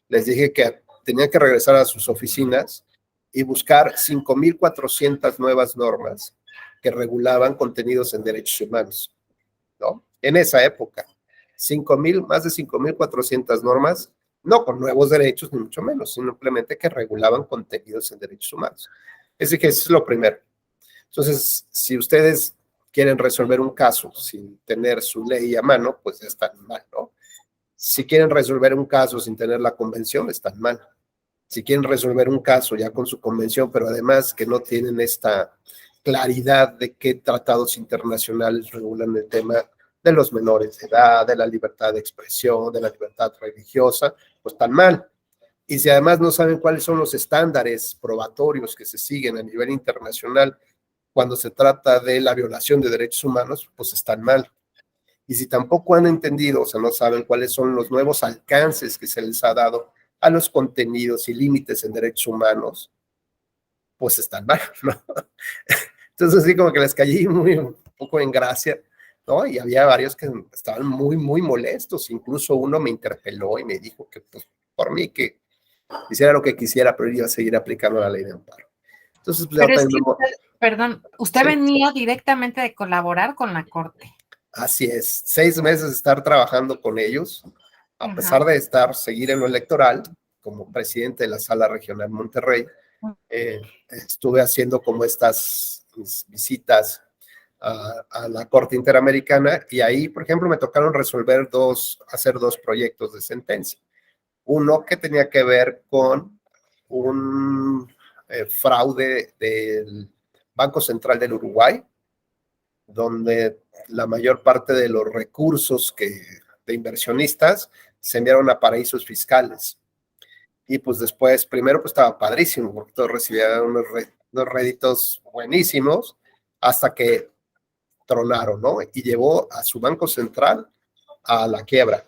les dije que tenían que regresar a sus oficinas y buscar 5,400 nuevas normas que regulaban contenidos en derechos humanos, ¿no? En esa época, más de 5,400 normas no con nuevos derechos, ni mucho menos, simplemente que regulaban contenidos en derechos humanos. Así que eso es lo primero. Entonces, si ustedes quieren resolver un caso sin tener su ley a mano, pues están mal, ¿no? Si quieren resolver un caso sin tener la convención, están mal. Si quieren resolver un caso ya con su convención, pero además que no tienen esta claridad de qué tratados internacionales regulan el tema de los menores de edad, de la libertad de expresión, de la libertad religiosa, pues están mal. Y si además no saben cuáles son los estándares probatorios que se siguen a nivel internacional cuando se trata de la violación de derechos humanos, pues están mal. Y si tampoco han entendido, o sea, no saben cuáles son los nuevos alcances que se les ha dado a los contenidos y límites en derechos humanos, pues están mal, ¿no? Entonces, así como que les caí un poco en gracia, ¿no? Y había varios que estaban muy, muy molestos. Incluso uno me interpeló y me dijo que, pues, por mí, que hiciera lo que quisiera, pero iba a seguir aplicando la ley de amparo. Entonces, pues, pero es que perdón, usted sí. venía directamente de colaborar con la Corte. Así es, 6 meses de estar trabajando con ellos, a pesar de seguir en lo electoral, como presidente de la Sala Regional Monterrey, estuve haciendo como estas visitas a la Corte Interamericana, y ahí, por ejemplo, me tocaron hacer 2 proyectos de sentencia. Uno que tenía que ver con un fraude del Banco Central del Uruguay, donde la mayor parte de los recursos de inversionistas se enviaron a paraísos fiscales. Y pues después, primero pues estaba padrísimo, porque todos recibían unos réditos buenísimos, hasta que tronaron, ¿no? Y llevó a su Banco Central a la quiebra.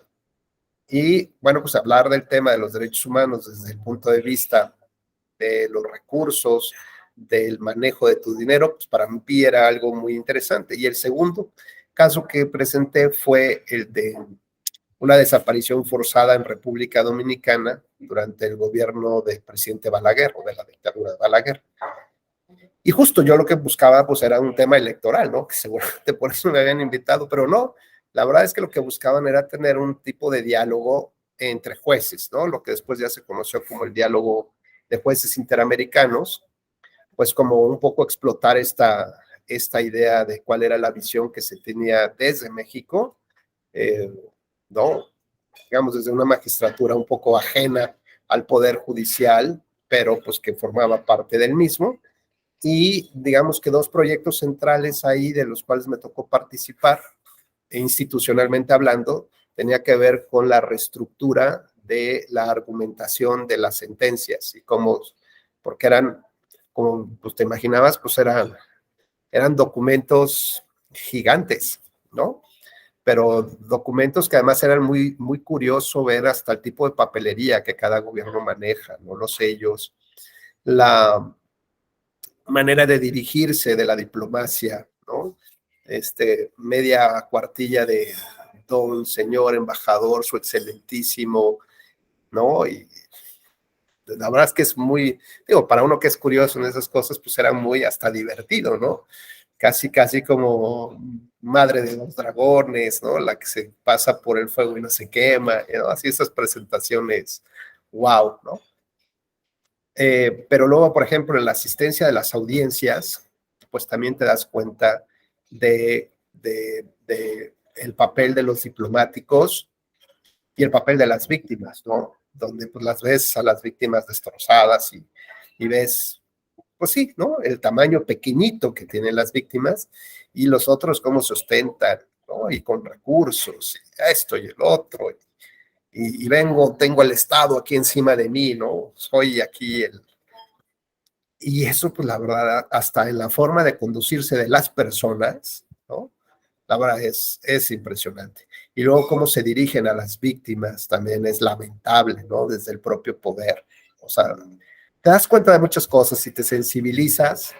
Y bueno, pues hablar del tema de los derechos humanos desde el punto de vista de los recursos, del manejo de tu dinero, pues para mí era algo muy interesante. Y el segundo caso que presenté fue el de una desaparición forzada en República Dominicana durante el gobierno del presidente Balaguer, o de la dictadura de Balaguer. Y justo yo lo que buscaba pues era un tema electoral, ¿no? Que seguramente por eso me habían invitado, pero no, la verdad es que lo que buscaban era tener un tipo de diálogo entre jueces, ¿no? Lo que después ya se conoció como el diálogo de jueces interamericanos, pues como un poco explotar esta idea de cuál era la visión que se tenía desde México, ¿no? Digamos, desde una magistratura un poco ajena al poder judicial, pero pues que formaba parte del mismo. Y digamos que 2 proyectos centrales ahí de los cuales me tocó participar, institucionalmente hablando, tenía que ver con la reestructura de la argumentación de las sentencias y cómo, porque eran, como pues te imaginabas, pues eran documentos gigantes, ¿no? Pero documentos que además eran muy, muy curioso ver hasta el tipo de papelería que cada gobierno maneja, ¿no? Los sellos, la manera de dirigirse de la diplomacia, ¿no? Media cuartilla de don señor embajador, su excelentísimo, ¿no? Y la verdad es que es muy, digo, para uno que es curioso en esas cosas, pues era muy hasta divertido, ¿no? Casi como madre de los dragones, ¿no? La que se pasa por el fuego y no se quema, ¿no? Así esas presentaciones, wow, ¿no? Pero luego, por ejemplo, en la asistencia de las audiencias, pues también te das cuenta de el papel de los diplomáticos y el papel de las víctimas, ¿no? Donde pues las ves a las víctimas destrozadas y ves, pues sí, ¿no? El tamaño pequeñito que tienen las víctimas y los otros cómo se ostentan, ¿no? Y con recursos, y esto y el otro. Y tengo el Estado aquí encima de mí, ¿no? Soy aquí Y eso, pues la verdad, hasta en la forma de conducirse de las personas, ¿no? La verdad es impresionante. Y luego cómo se dirigen a las víctimas también es lamentable, ¿no? Desde el propio poder. O sea, te das cuenta de muchas cosas y te sensibilizas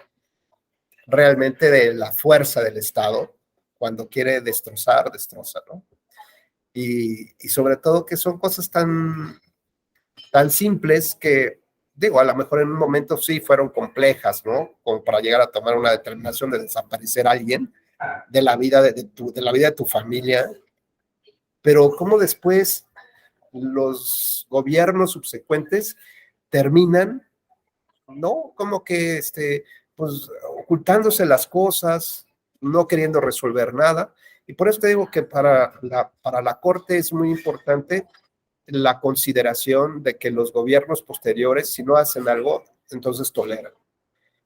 realmente de la fuerza del Estado. Cuando quiere destrozar, destroza, ¿no? Y sobre todo que son cosas tan simples que, digo, a lo mejor en un momento sí fueron complejas, ¿no? Como para llegar a tomar una determinación de desaparecer a alguien de la vida de la vida de tu familia, pero cómo después los gobiernos subsecuentes terminan, ¿no? Como que, pues, ocultándose las cosas, no queriendo resolver nada. Y por eso te digo que para la Corte es muy importante la consideración de que los gobiernos posteriores, si no hacen algo, entonces toleran.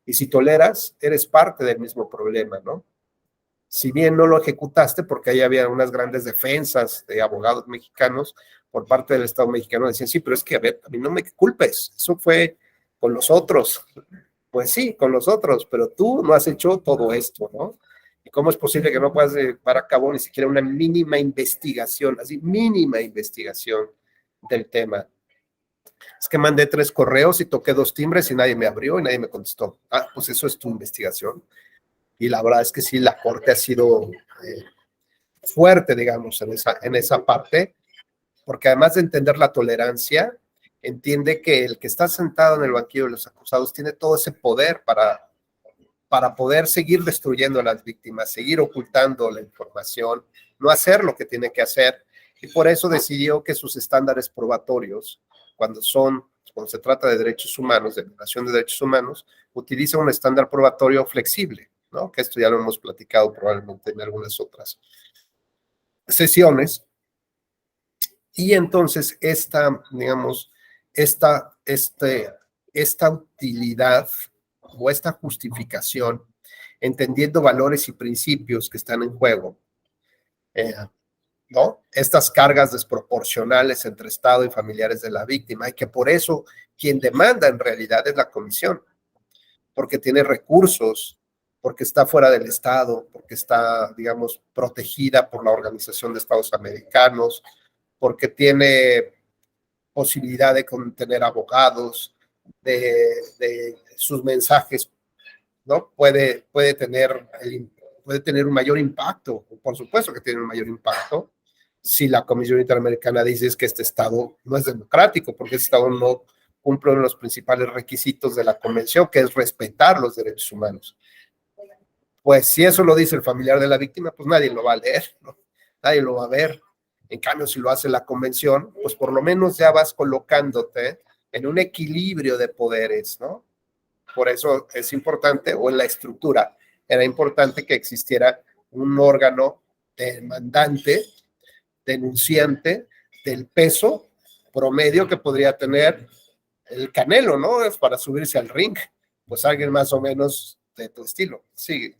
Y si toleras, eres parte del mismo problema, ¿no? Si bien no lo ejecutaste, porque ahí había unas grandes defensas de abogados mexicanos por parte del Estado mexicano, decían, sí, pero es que, a ver, a mí no me culpes, eso fue con los otros. Pues sí, con los otros, pero tú no has hecho todo esto, ¿no? ¿Y cómo es posible que no puedas llevar a cabo ni siquiera una mínima investigación, así, mínima investigación del tema? Es que mandé 3 correos y toqué 2 timbres y nadie me abrió y nadie me contestó. Ah, pues eso es tu investigación. Y la verdad es que sí, la Corte ha sido fuerte, digamos, en esa parte, porque además de entender la tolerancia, entiende que el que está sentado en el banquillo de los acusados tiene todo ese poder para poder seguir destruyendo a las víctimas, seguir ocultando la información, no hacer lo que tiene que hacer. Y por eso decidió que sus estándares probatorios, cuando se trata de derechos humanos, de violación de derechos humanos, utiliza un estándar probatorio flexible, ¿no? Que esto ya lo hemos platicado probablemente en algunas otras sesiones. Y entonces digamos, esta utilidad o esta justificación, entendiendo valores y principios que están en juego, ¿no? Estas cargas desproporcionales entre Estado y familiares de la víctima, y que por eso quien demanda en realidad es la comisión, porque tiene recursos, porque está fuera del Estado, porque está, digamos, protegida por la Organización de Estados Americanos, porque tiene posibilidad de tener abogados, de sus mensajes, ¿no? Puede tener un mayor impacto, por supuesto que tiene un mayor impacto, si la Comisión Interamericana dice que este Estado no es democrático, porque este Estado no cumple los principales requisitos de la Convención, que es respetar los derechos humanos. Pues si eso lo dice el familiar de la víctima, pues nadie lo va a leer, ¿no? Nadie lo va a ver. En cambio, si lo hace la convención, pues por lo menos ya vas colocándote en un equilibrio de poderes, ¿no? Por eso es importante, o en la estructura, era importante que existiera un órgano demandante, denunciante, del peso promedio que podría tener el Canelo, ¿no? Es para subirse al ring, pues alguien más o menos de tu estilo. Sigue.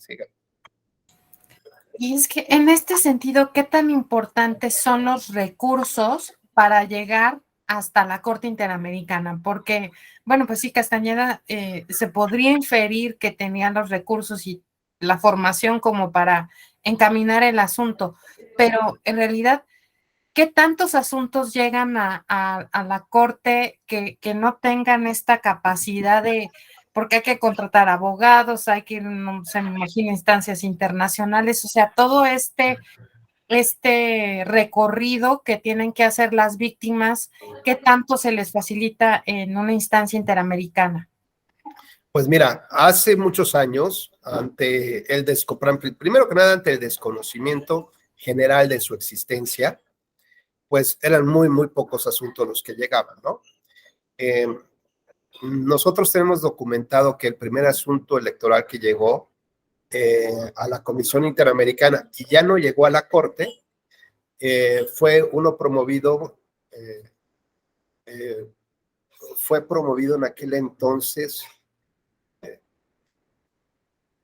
Y es que en este sentido, ¿qué tan importantes son los recursos para llegar hasta la Corte Interamericana? Porque, bueno, pues sí, Castañeda se podría inferir que tenían los recursos y la formación como para encaminar el asunto, pero en realidad, ¿qué tantos asuntos llegan a la Corte que no tengan esta capacidad de, porque hay que contratar abogados, hay que ir, no se me imagina, instancias internacionales, o sea, todo este recorrido que tienen que hacer las víctimas, ¿qué tanto se les facilita en una instancia interamericana? Pues mira, hace muchos años, primero que nada, ante el desconocimiento general de su existencia, pues eran muy, muy pocos asuntos los que llegaban, ¿no? Nosotros tenemos documentado que el primer asunto electoral que llegó a la Comisión Interamericana y ya no llegó a la Corte, fue uno promovido, en aquel entonces,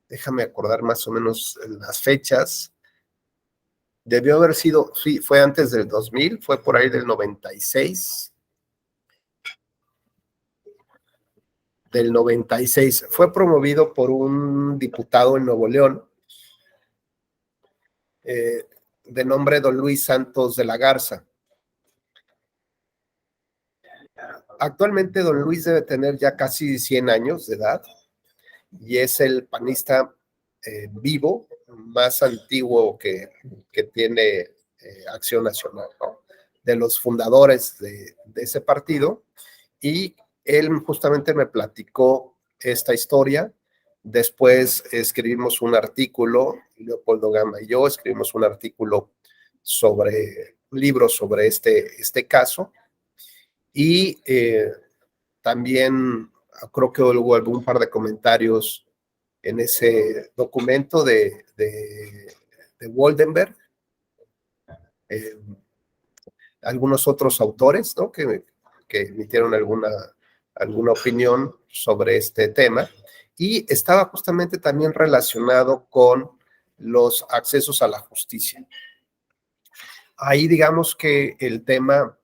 déjame acordar más o menos las fechas, debió haber sido, sí, fue antes del 2000, fue por ahí del 96, fue promovido por un diputado en Nuevo León, de nombre don Luis Santos de la Garza. Actualmente don Luis debe tener ya casi 100 años de edad y es el panista vivo más antiguo que tiene Acción Nacional, ¿no? De los fundadores de ese partido, y él justamente me platicó esta historia. Después escribimos un artículo, Leopoldo Gama y yo escribimos un artículo sobre libro sobre este caso, y también creo que hubo algún par de comentarios en ese documento de Woldenberg, algunos otros autores, ¿no? que emitieron alguna opinión sobre este tema, y estaba justamente también relacionado con los accesos a la justicia. Ahí digamos que el tema,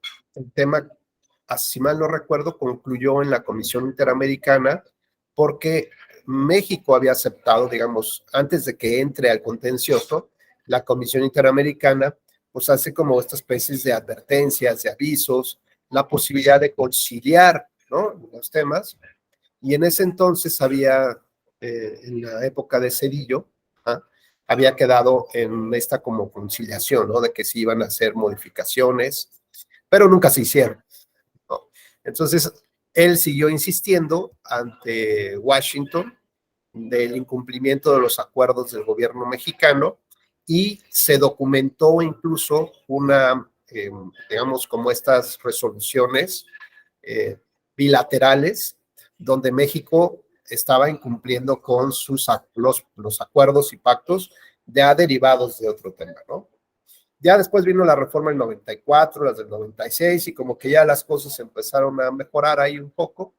si mal no recuerdo, concluyó en la Comisión Interamericana, porque México había aceptado, digamos, antes de que entre al contencioso, la Comisión Interamericana pues hace como estas especies de advertencias, de avisos, la posibilidad de conciliar, ¿no?, los temas, y en ese entonces había, en la época de Cedillo, ¿ah?, había quedado en esta como conciliación, ¿no?, de que se iban a hacer modificaciones, pero nunca se hicieron, ¿no? Entonces, él siguió insistiendo ante Washington del incumplimiento de los acuerdos del gobierno mexicano, y se documentó incluso digamos, como estas resoluciones bilaterales, donde México estaba incumpliendo con los acuerdos y pactos ya derivados de otro tema, ¿no? Ya después vino la reforma del 94, las del 96, y como que ya las cosas empezaron a mejorar ahí un poco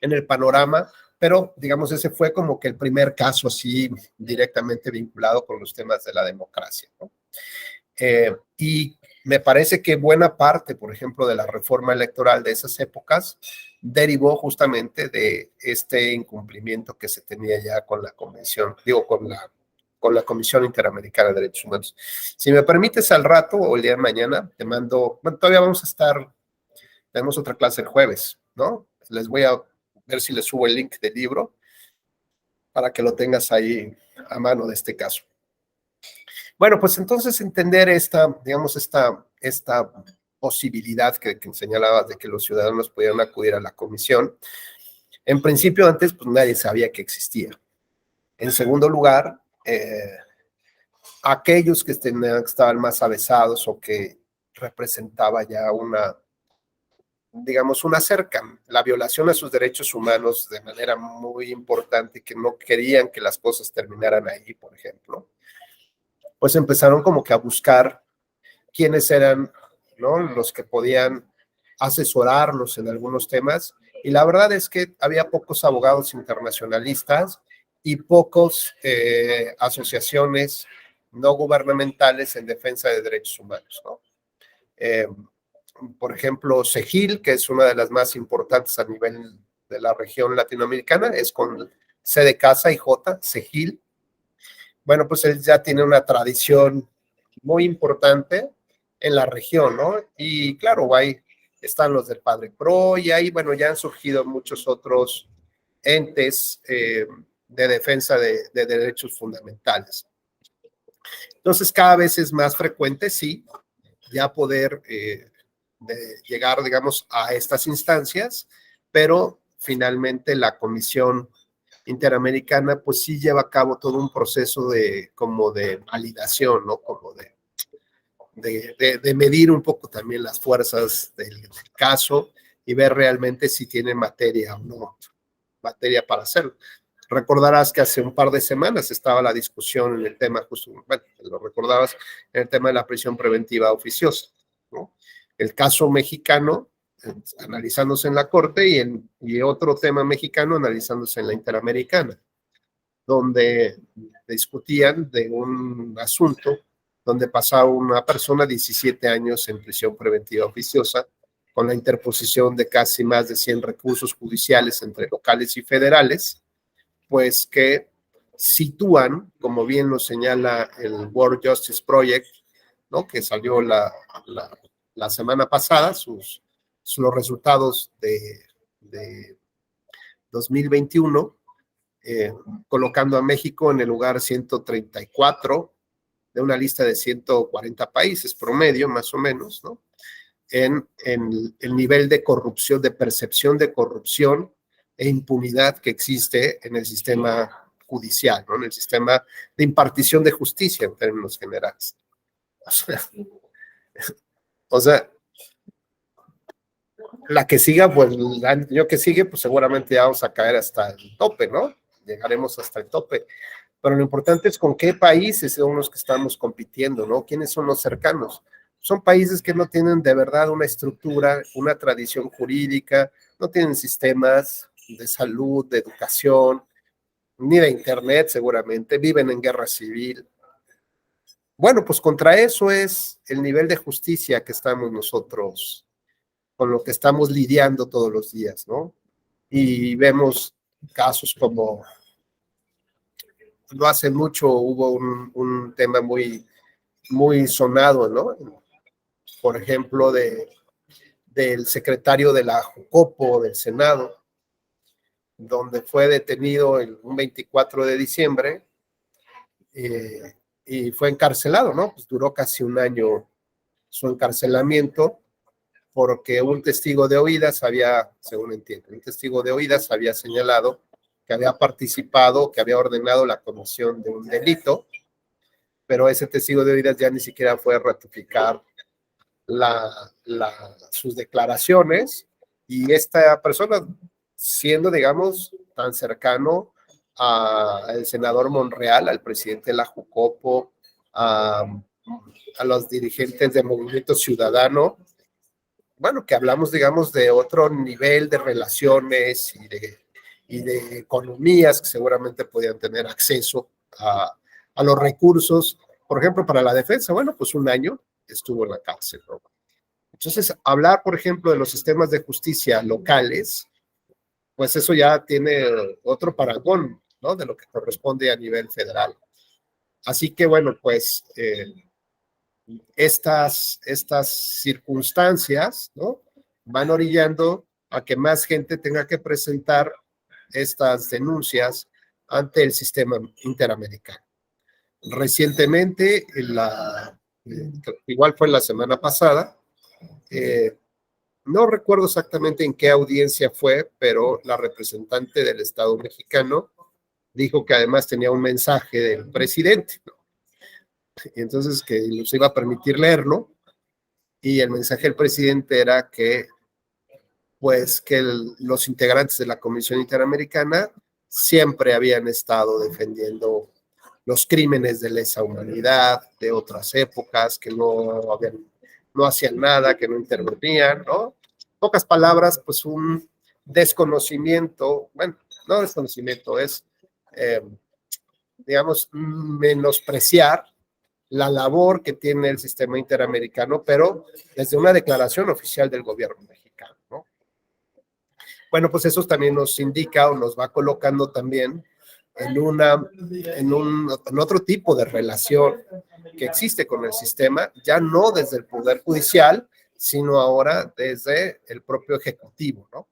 en el panorama, pero digamos ese fue como que el primer caso así directamente vinculado con los temas de la democracia, ¿no? Y me parece que buena parte, por ejemplo, de la reforma electoral de esas épocas derivó justamente de este incumplimiento que se tenía ya con la convención, con la Comisión Interamericana de Derechos Humanos. Si me permites, al rato o el día de mañana te mando, bueno, todavía tenemos otra clase el jueves, ¿no? Les voy a ver si les subo el link del libro para que lo tengas ahí a mano de este caso. Bueno, pues entonces entender esta posibilidad que señalabas de que los ciudadanos pudieran acudir a la comisión. En principio, antes, pues nadie sabía que existía. En segundo lugar, aquellos que estaban más avesados o que representaba ya la violación a sus derechos humanos de manera muy importante, que no querían que las cosas terminaran ahí, por ejemplo, pues empezaron como que a buscar quiénes eran, ¿no?, los que podían asesorarlos en algunos temas, y la verdad es que había pocos abogados internacionalistas y pocos asociaciones no gubernamentales en defensa de derechos humanos, ¿no? Por ejemplo, CEGIL, que es una de las más importantes a nivel de la región latinoamericana, es con C de casa y J, CEGIL. Bueno, pues él ya tiene una tradición muy importante en la región, ¿no? Y claro, ahí están los del Padre Pro, y ahí, bueno, ya han surgido muchos otros entes de defensa de derechos fundamentales. Entonces, cada vez es más frecuente, sí, ya poder llegar, digamos, a estas instancias, pero finalmente la Comisión Interamericana pues sí lleva a cabo todo un proceso como de validación, ¿no? Como de medir un poco también las fuerzas del caso y ver realmente si tiene materia o no materia para hacerlo. Recordarás que hace un par de semanas estaba la discusión en el tema, justo, bueno, lo recordabas, en el tema de la prisión preventiva oficiosa, ¿no? El caso mexicano analizándose en la Corte, y otro tema mexicano analizándose en la Interamericana, donde discutían de un asunto donde pasaba una persona 17 años en prisión preventiva oficiosa, con la interposición de casi más de 100 recursos judiciales entre locales y federales, pues que sitúan, como bien lo señala el World Justice Project, ¿no?, que salió la semana pasada, los resultados de 2021, colocando a México en el lugar 134 de una lista de 140 países promedio, más o menos, ¿no?, en el nivel de corrupción, de percepción de corrupción e impunidad que existe en el sistema judicial, ¿no?, en el sistema de impartición de justicia en términos generales. O sea, O sea, la que siga, pues el año que sigue, pues seguramente ya vamos a caer hasta el tope, ¿no? Llegaremos hasta el tope. Pero lo importante es con qué países son los que estamos compitiendo, ¿no? ¿Quiénes son los cercanos? Son países que no tienen de verdad una estructura, una tradición jurídica, no tienen sistemas de salud, de educación, ni de internet seguramente, viven en guerra civil. Bueno, pues contra eso es el nivel de justicia que estamos nosotros, con lo que estamos lidiando todos los días, ¿no? Y vemos casos como, no hace mucho hubo un tema muy sonado, ¿no? Por ejemplo, del secretario de la Jucopo del Senado, donde fue detenido un 24 de diciembre y fue encarcelado, ¿no? Pues duró casi un año su encarcelamiento porque un testigo de oídas había, según entiendo, un testigo de oídas había señalado que había participado, que había ordenado la comisión de un delito, pero ese testigo de oídas ya ni siquiera fue a ratificar sus declaraciones, y esta persona, siendo, digamos, tan cercano al senador Monreal, al presidente de la Jucopo, a los dirigentes del Movimiento Ciudadano, bueno, que hablamos, digamos, de otro nivel de relaciones y de economías que seguramente podían tener acceso a los recursos, por ejemplo, para la defensa. Bueno, pues un año estuvo en la cárcel, ¿no? Entonces, hablar, por ejemplo, de los sistemas de justicia locales, pues eso ya tiene otro parangón, ¿no? De lo que corresponde a nivel federal. Así que, bueno, pues estas circunstancias, ¿no? Van orillando a que más gente tenga que presentar estas denuncias ante el sistema interamericano. Recientemente, igual fue la semana pasada, no recuerdo exactamente en qué audiencia fue, pero la representante del Estado mexicano dijo que además tenía un mensaje del presidente, ¿no? Y entonces que nos iba a permitir leerlo, y el mensaje del presidente era que, pues, que los integrantes de la Comisión Interamericana siempre habían estado defendiendo los crímenes de lesa humanidad de otras épocas, que no hacían nada, que no intervenían, ¿no? Pocas palabras, pues un desconocimiento, bueno, no desconocimiento, es, digamos, menospreciar la labor que tiene el sistema interamericano, pero desde una declaración oficial del gobierno mexicano, ¿no? Bueno, pues eso también nos indica o nos va colocando también en otro tipo de relación que existe con el sistema, ya no desde el Poder Judicial, sino ahora desde el propio Ejecutivo, ¿no?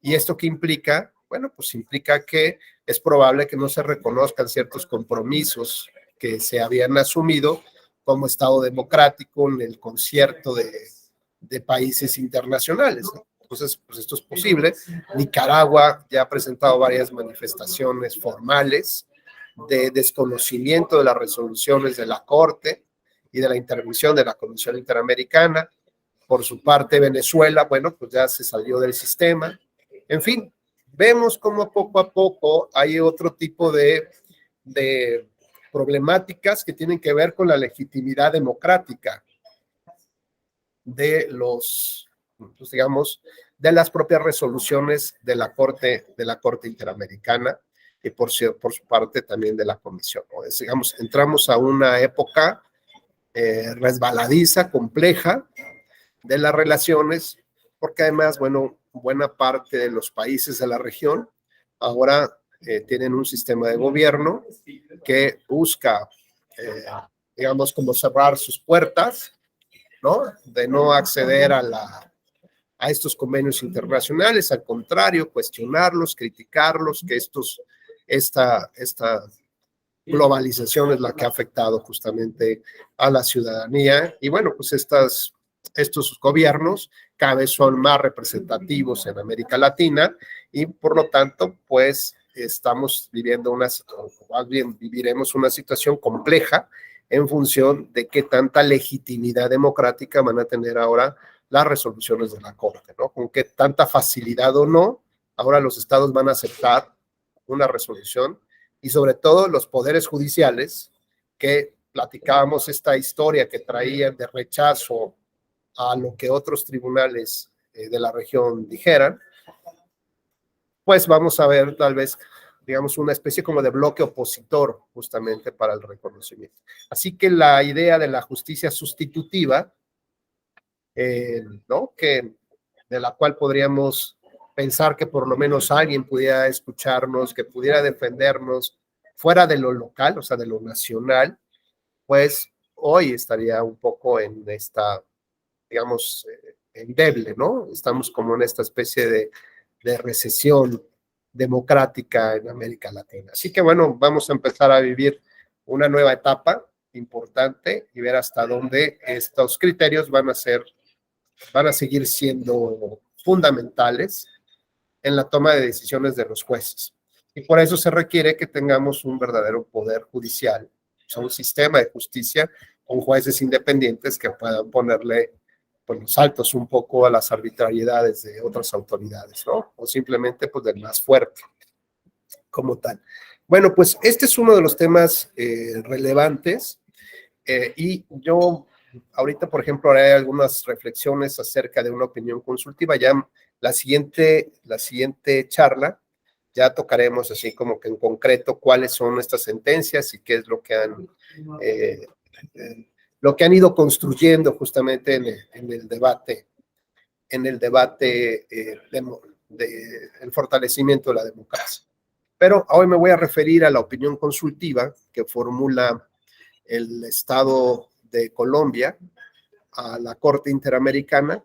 ¿Y esto qué implica? Bueno, pues implica que es probable que no se reconozcan ciertos compromisos que se habían asumido como Estado democrático en el concierto de países internacionales, ¿no? Entonces, pues esto es posible. Nicaragua ya ha presentado varias manifestaciones formales de desconocimiento de las resoluciones de la Corte y de la intervención de la Comisión Interamericana. Por su parte, Venezuela, bueno, pues ya se salió del sistema. En fin, vemos cómo poco a poco hay otro tipo de problemáticas que tienen que ver con la legitimidad democrática de los, pues digamos, de las propias resoluciones de la Corte Interamericana y por su parte también de la Comisión, ¿no? Digamos, entramos a una época resbaladiza, compleja de las relaciones, porque además, bueno, buena parte de los países de la región ahora tienen un sistema de gobierno que busca, digamos, como cerrar sus puertas, ¿no? De no acceder a estos convenios internacionales, al contrario, cuestionarlos, criticarlos, que esta globalización es la que ha afectado justamente a la ciudadanía. Y bueno, pues estos gobiernos cada vez son más representativos en América Latina, y por lo tanto, pues estamos viviendo más bien viviremos una situación compleja en función de qué tanta legitimidad democrática van a tener ahora las resoluciones de la Corte, ¿no? Con qué tanta facilidad o no, ahora los estados van a aceptar una resolución y sobre todo los poderes judiciales que platicábamos esta historia que traían de rechazo a lo que otros tribunales de la región dijeran, pues vamos a ver tal vez, digamos, una especie como de bloque opositor justamente para el reconocimiento. Así que la idea de la justicia sustitutiva, ¿no? De la cual podríamos pensar que por lo menos alguien pudiera escucharnos, que pudiera defendernos fuera de lo local, o sea, de lo nacional, pues hoy estaría un poco en esta, digamos, endeble, ¿no? Estamos como en esta especie de recesión democrática en América Latina. Así que bueno, vamos a empezar a vivir una nueva etapa importante y ver hasta dónde estos criterios van a seguir siendo fundamentales en la toma de decisiones de los jueces. Y por eso se requiere que tengamos un verdadero poder judicial, o sea, un sistema de justicia con jueces independientes que puedan ponerle pues, los saltos un poco a las arbitrariedades de otras autoridades, ¿no? O simplemente pues del más fuerte como tal. Bueno, pues este es uno de los temas relevantes y yo ahorita, por ejemplo, haré algunas reflexiones acerca de una opinión consultiva. Ya la siguiente charla ya tocaremos así como que en concreto cuáles son estas sentencias y qué es lo que han ido construyendo justamente en el debate el fortalecimiento de la democracia. Pero hoy me voy a referir a la opinión consultiva que formula el Estado de Colombia a la Corte Interamericana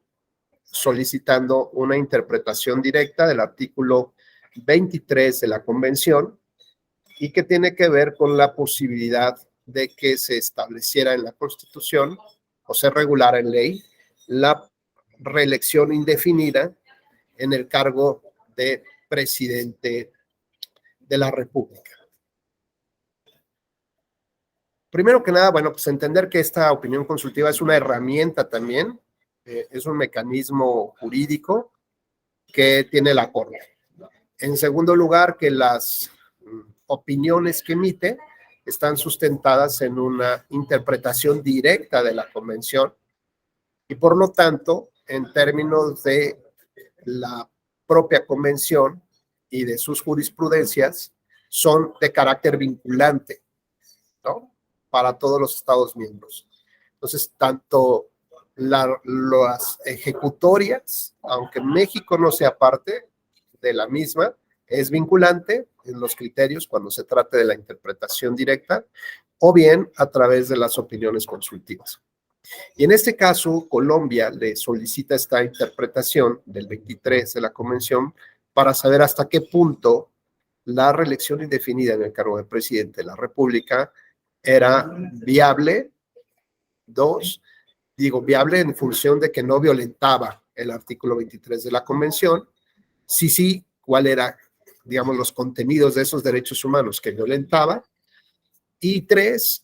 solicitando una interpretación directa del artículo 23 de la Convención y que tiene que ver con la posibilidad de que se estableciera en la Constitución o se regulara en ley la reelección indefinida en el cargo de presidente de la República. Primero que nada, bueno, pues entender que esta opinión consultiva es una herramienta también, es un mecanismo jurídico que tiene la Corte. En segundo lugar, que las opiniones que emite están sustentadas en una interpretación directa de la Convención y por lo tanto, en términos de la propia Convención y de sus jurisprudencias, son de carácter vinculante, ¿no? Para todos los Estados miembros. Entonces, tanto las ejecutorias, aunque México no sea parte de la misma, es vinculante en los criterios cuando se trate de la interpretación directa o bien a través de las opiniones consultivas. Y en este caso, Colombia le solicita esta interpretación del 23 de la Convención para saber hasta qué punto la reelección indefinida en el cargo de presidente de la República era viable. Dos, digo viable en función de que no violentaba el artículo 23 de la Convención. Sí, cuál era, digamos, los contenidos de esos derechos humanos que violentaba. Y tres,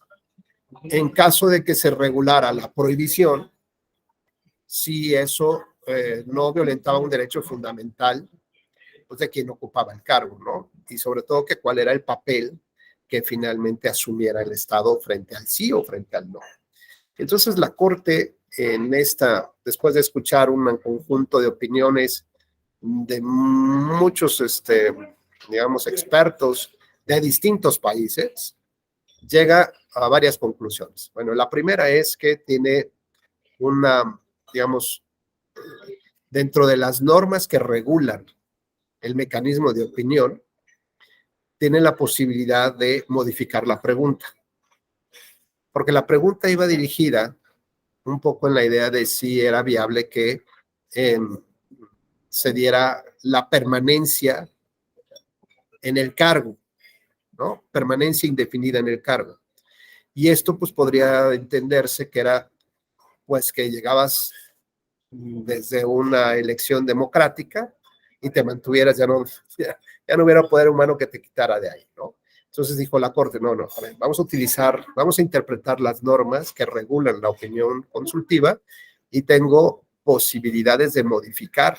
en caso de que se regulara la prohibición, si eso no violentaba un derecho fundamental pues, de quien ocupaba el cargo, ¿no? Y sobre todo que cuál era el papel que finalmente asumiera el Estado frente al sí o frente al no. Entonces la Corte después de escuchar un conjunto de opiniones de muchos, digamos, expertos de distintos países, llega a varias conclusiones. Bueno, la primera es que tiene digamos, dentro de las normas que regulan el mecanismo de opinión, tiene la posibilidad de modificar la pregunta. Porque la pregunta iba dirigida un poco en la idea de si era viable que se diera la permanencia en el cargo, ¿no? Permanencia indefinida en el cargo. Y esto pues podría entenderse que era pues que llegabas desde una elección democrática y te mantuvieras, ya no hubiera poder humano que te quitara de ahí, ¿no? Entonces dijo la Corte, no, a ver, vamos a interpretar las normas que regulan la opinión consultiva y tengo posibilidades de modificar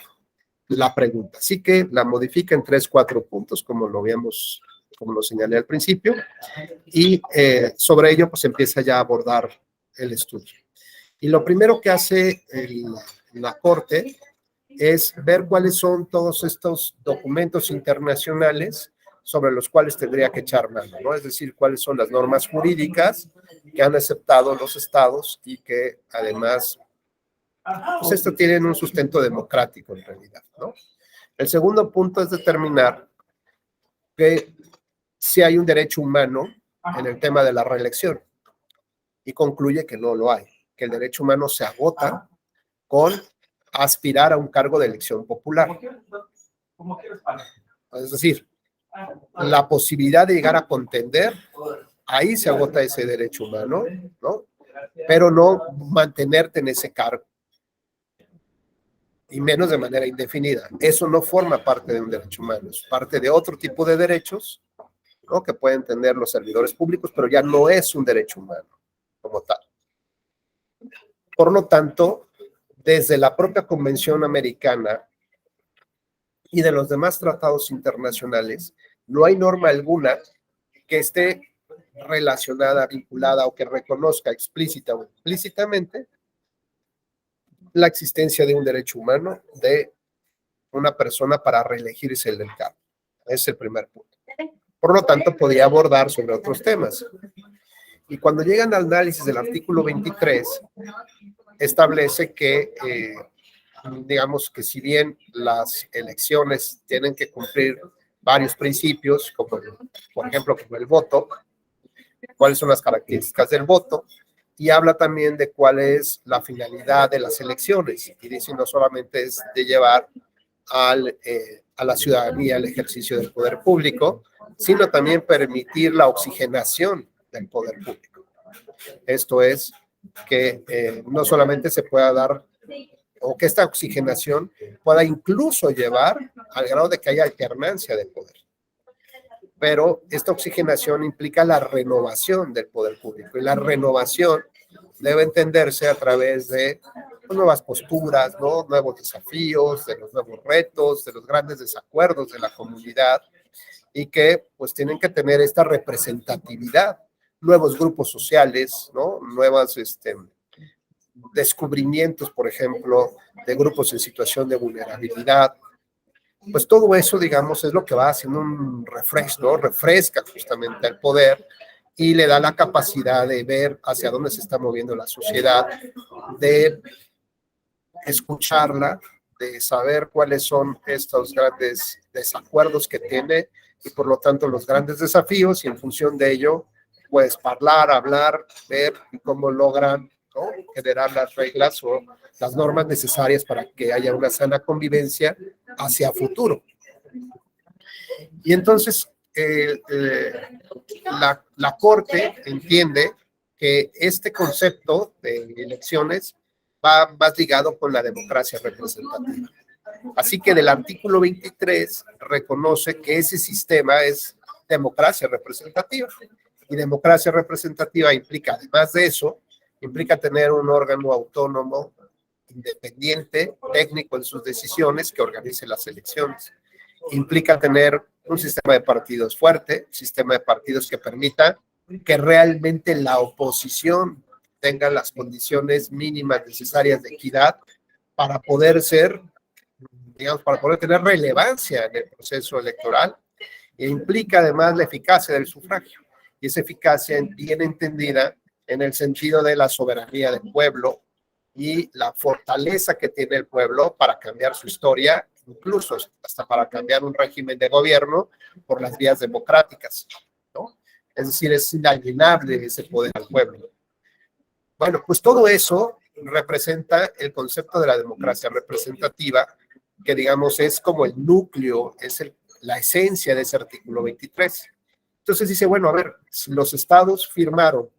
la pregunta. Así que la modifica en 4 puntos, como lo señalé al principio, y sobre ello pues empieza ya a abordar el estudio. Y lo primero que hace la Corte es ver cuáles son todos estos documentos internacionales sobre los cuales tendría que echar mano, ¿no? Es decir, cuáles son las normas jurídicas que han aceptado los estados y que además, pues esto tienen un sustento democrático en realidad, ¿no? El segundo punto es determinar que si hay un derecho humano en el tema de la reelección y concluye que no lo hay, que el derecho humano se agota con aspirar a un cargo de elección popular. Es decir, la posibilidad de llegar a contender, ahí se agota ese derecho humano, ¿no? Pero no mantenerte en ese cargo, y menos de manera indefinida. Eso no forma parte de un derecho humano, es parte de otro tipo de derechos, ¿no? Que pueden tener los servidores públicos, pero ya no es un derecho humano como tal. Por lo tanto, desde la propia Convención Americana y de los demás tratados internacionales, no hay norma alguna que esté relacionada, vinculada o que reconozca explícita o implícitamente la existencia de un derecho humano de una persona para reelegirse del cargo. Ese es el primer punto. Por lo tanto, podía abordar sobre otros temas. Y cuando llegan al análisis del artículo 23, establece que, digamos que si bien las elecciones tienen que cumplir varios principios, como por ejemplo, como el voto, cuáles son las características del voto, y habla también de cuál es la finalidad de las elecciones, y dice no solamente es de llevar a la ciudadanía el ejercicio del poder público, sino también permitir la oxigenación del poder público. Esto es que no solamente se pueda dar, o que esta oxigenación pueda incluso llevar al grado de que haya alternancia de poder. Pero esta oxigenación implica la renovación del poder público, y la renovación debe entenderse a través de nuevas posturas, ¿no? Nuevos desafíos, de los nuevos retos, de los grandes desacuerdos de la comunidad, y que pues tienen que tener esta representatividad, nuevos grupos sociales, ¿no? Nuevos descubrimientos, por ejemplo, de grupos en situación de vulnerabilidad. Pues todo eso, digamos, es lo que va haciendo un refresh, ¿no? Refresca justamente el poder y le da la capacidad de ver hacia dónde se está moviendo la sociedad, de escucharla, de saber cuáles son estos grandes desacuerdos que tiene y por lo tanto los grandes desafíos, y en función de ello, pues hablar, ver cómo logran, ¿no? Generar las reglas o las normas necesarias para que haya una sana convivencia hacia futuro. Y entonces la Corte entiende que este concepto de elecciones va más ligado con la democracia representativa. Así que del artículo 23 reconoce que ese sistema es democracia representativa. Y democracia representativa implica, además de eso, implica tener un órgano autónomo, independiente, técnico en sus decisiones, que organice las elecciones. Implica tener un sistema de partidos fuerte, un sistema de partidos que permita que realmente la oposición tenga las condiciones mínimas necesarias de equidad para poder ser, digamos, para poder tener relevancia en el proceso electoral, e implica además la eficacia del sufragio, y esa eficacia bien entendida en el sentido de la soberanía del pueblo y la fortaleza que tiene el pueblo para cambiar su historia, incluso hasta para cambiar un régimen de gobierno por las vías democráticas, ¿no? Es decir, es inalienable ese poder al pueblo. Bueno, pues todo eso representa el concepto de la democracia representativa, que digamos es como el núcleo, es la esencia de ese artículo 23. Entonces dice, bueno, a ver, si los estados firmaron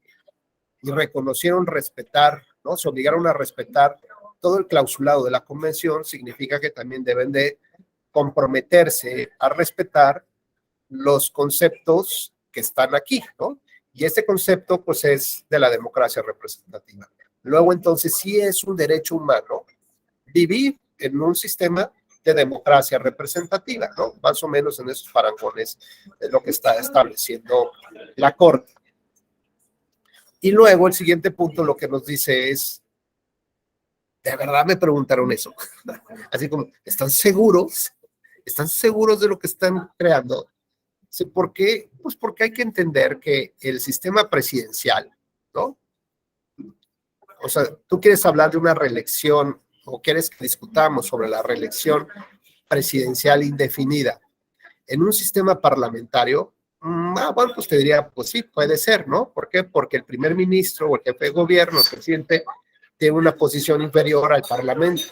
y reconocieron respetar, ¿no? Se obligaron a respetar todo el clausulado de la convención, significa que también deben de comprometerse a respetar los conceptos que están aquí, ¿no? Y este concepto, pues, es de la democracia representativa. Luego, entonces, sí es un derecho humano vivir en un sistema de democracia representativa, ¿no? Más o menos en esos parangones es lo que está estableciendo la Corte. Y luego el siguiente punto lo que nos dice es, ¿de verdad me preguntaron eso? Así como, ¿están seguros? ¿Están seguros de lo que están creando? Sí, ¿por qué? Pues porque hay que entender que el sistema presidencial, ¿no? O sea, tú quieres hablar de una reelección o quieres que discutamos sobre la reelección presidencial indefinida en un sistema parlamentario, bueno, pues te diría, pues sí, puede ser, ¿no? ¿Por qué? Porque el primer ministro o el jefe de gobierno, el presidente, tiene una posición inferior al parlamento.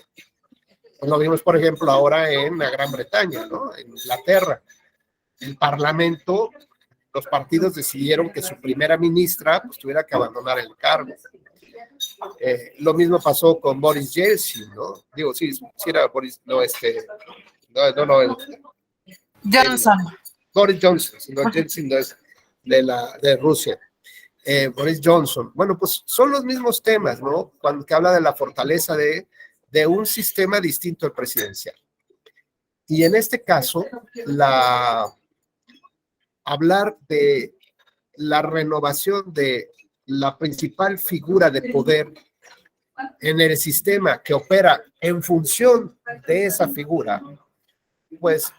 Lo vimos, por ejemplo, ahora en la Gran Bretaña, ¿no? En Inglaterra. El parlamento, los partidos decidieron que su primera ministra pues tuviera que abandonar el cargo. Lo mismo pasó con Boris Yeltsin, ¿no? Digo, sí era Boris, no, Johnson. Boris Johnson, no, Yeltsin no es de Rusia. Boris Johnson. Bueno, pues son los mismos temas, ¿no? Cuando que habla de la fortaleza de un sistema distinto al presidencial. Y en este caso, hablar de la renovación de la principal figura de poder en el sistema que opera en función de esa figura, pues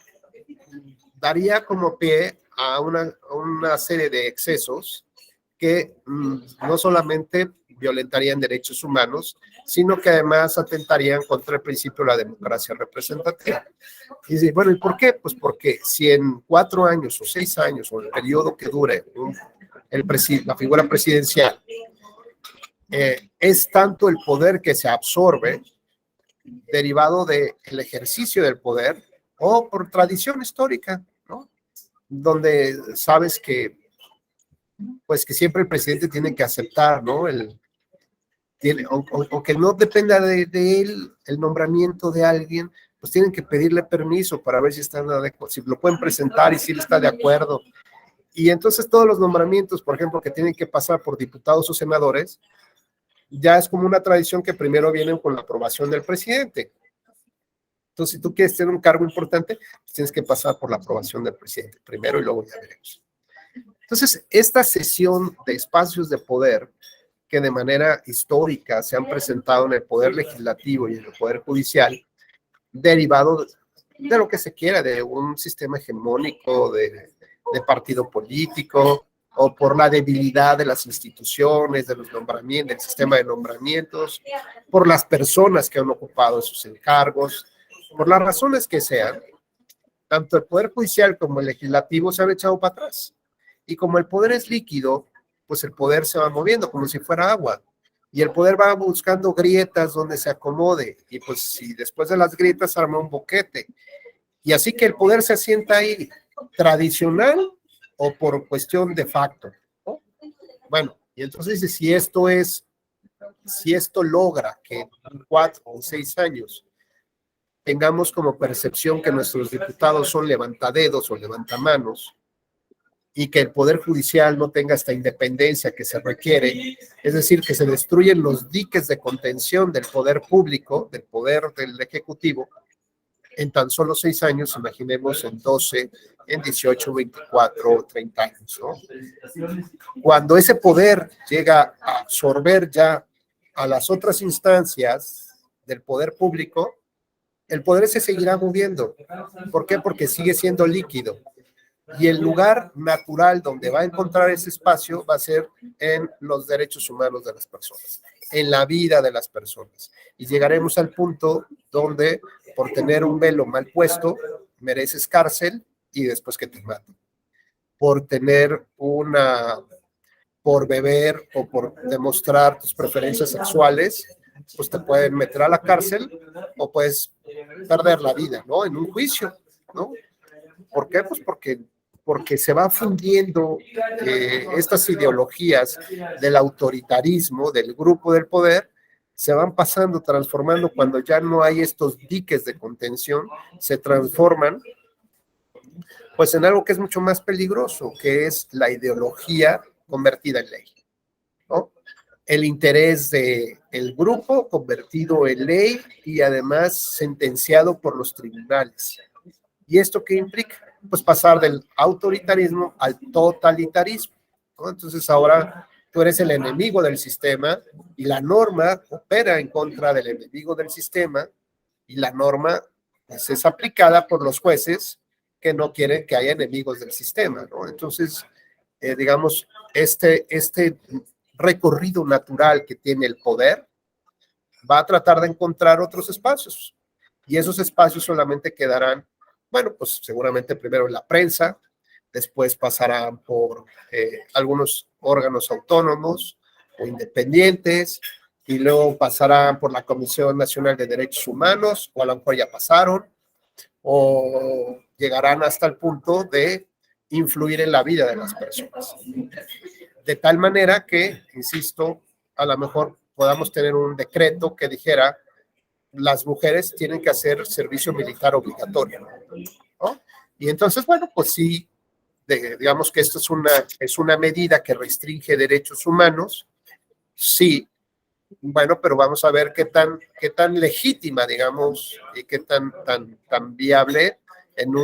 daría como pie a una serie de excesos que no solamente violentarían derechos humanos, sino que además atentarían contra el principio de la democracia representativa. Y dice, bueno, ¿y por qué? Pues porque si en 4 años o 6 años, o el periodo que dure la figura presidencial, es tanto el poder que se absorbe derivado del ejercicio del poder o por tradición histórica, ¿no? Donde sabes que pues que siempre el presidente tiene que aceptar, ¿no? O que no dependa de él el nombramiento de alguien, pues tienen que pedirle permiso para ver si están adecuados, si lo pueden presentar y si él está de acuerdo. Y entonces todos los nombramientos, por ejemplo, que tienen que pasar por diputados o senadores, ya es como una tradición que primero vienen con la aprobación del presidente. Entonces, si tú quieres tener un cargo importante, pues tienes que pasar por la aprobación del presidente primero y luego ya veremos. Entonces, esta cesión de espacios de poder que de manera histórica se han presentado en el poder legislativo y en el poder judicial, derivado de lo que se quiera, de un sistema hegemónico, de partido político, o por la debilidad de las instituciones, de los nombramientos, del sistema de nombramientos, por las personas que han ocupado esos encargos, por las razones que sean, tanto el poder judicial como el legislativo se han echado para atrás. Y como el poder es líquido, pues el poder se va moviendo como si fuera agua. Y el poder va buscando grietas donde se acomode. Y pues si después de las grietas arma un boquete. Y así que el poder se asienta ahí, tradicional o por cuestión de facto, ¿no? Bueno, y entonces si esto logra que en 4 o 6 años tengamos como percepción que nuestros diputados son levantadedos o levantamanos, y que el Poder Judicial no tenga esta independencia que se requiere, es decir, que se destruyen los diques de contención del poder público, del poder del Ejecutivo, en tan solo 6 años, imaginemos en 12, en 18, 24, 30 años, ¿no? Cuando ese poder llega a absorber ya a las otras instancias del poder público, el poder se seguirá moviendo. ¿Por qué? Porque sigue siendo líquido. Y el lugar natural donde va a encontrar ese espacio va a ser en los derechos humanos de las personas, en la vida de las personas. Y llegaremos al punto donde por tener un velo mal puesto mereces cárcel y después que te maten. Por beber o por demostrar tus preferencias sexuales, pues te pueden meter a la cárcel o puedes perder la vida, ¿no? En un juicio, ¿no? ¿Por qué? Pues porque se va fundiendo estas ideologías del autoritarismo, del grupo del poder, se van pasando, transformando cuando ya no hay estos diques de contención, se transforman Pues en algo que es mucho más peligroso, que es la ideología convertida en ley, ¿no? El interés del grupo convertido en ley y además sentenciado por los tribunales. ¿Y esto qué implica? Pues pasar del autoritarismo al totalitarismo, ¿no? Entonces ahora tú eres el enemigo del sistema y la norma opera en contra del enemigo del sistema y la norma pues, es aplicada por los jueces que no quieren que haya enemigos del sistema, ¿no? Entonces, digamos, este recorrido natural que tiene el poder va a tratar de encontrar otros espacios y esos espacios solamente quedarán, bueno, pues seguramente primero en la prensa, después pasarán por algunos órganos autónomos o independientes y luego pasarán por la Comisión Nacional de Derechos Humanos, o a lo mejor ya pasaron, o llegarán hasta el punto de influir en la vida de las personas. De tal manera que, insisto, a lo mejor podamos tener un decreto que dijera las mujeres tienen que hacer servicio militar obligatorio, ¿no? Y entonces, bueno, pues sí, digamos que esto es una medida que restringe derechos humanos, sí, bueno, pero vamos a ver qué tan legítima, digamos, y qué tan viable en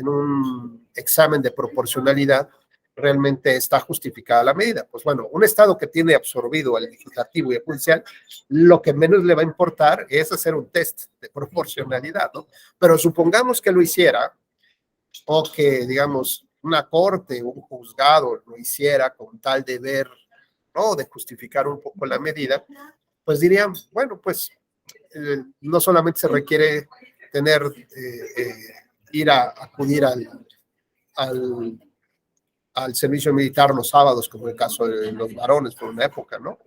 un examen de proporcionalidad realmente está justificada la medida. Pues bueno, un Estado que tiene absorbido el legislativo y el judicial, lo que menos le va a importar es hacer un test de proporcionalidad, ¿no? Pero supongamos que lo hiciera, o que, digamos, una corte, un juzgado lo hiciera con tal de ver, ¿no? De justificar un poco la medida, pues dirían, bueno, pues no solamente se requiere tener, ir a acudir al servicio militar los sábados, como el caso de los varones por una época, ¿no?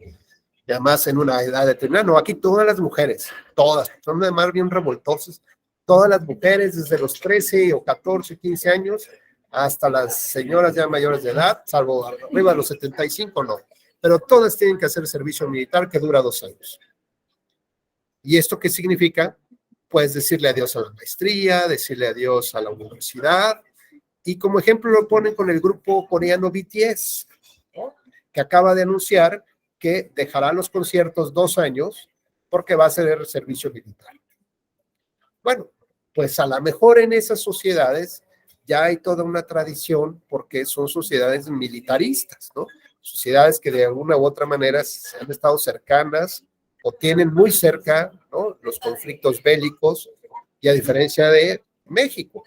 Y además en una edad determinada, no, aquí todas las mujeres, todas, son además bien revoltosas, todas las mujeres desde los 13 o 14, 15 años, hasta las señoras ya mayores de edad, salvo arriba de los 75, no, pero todas tienen que hacer servicio militar que dura 2 años. ¿Y esto qué significa? Pues decirle adiós a la maestría, decirle adiós a la universidad, y como ejemplo lo ponen con el grupo coreano BTS, ¿no? Que acaba de anunciar que dejará los conciertos 2 años porque va a hacer servicio militar. Bueno, pues a lo mejor en esas sociedades ya hay toda una tradición porque son sociedades militaristas, ¿no? Sociedades que de alguna u otra manera se han estado cercanas o tienen muy cerca, ¿no? Los conflictos bélicos, y a diferencia de México.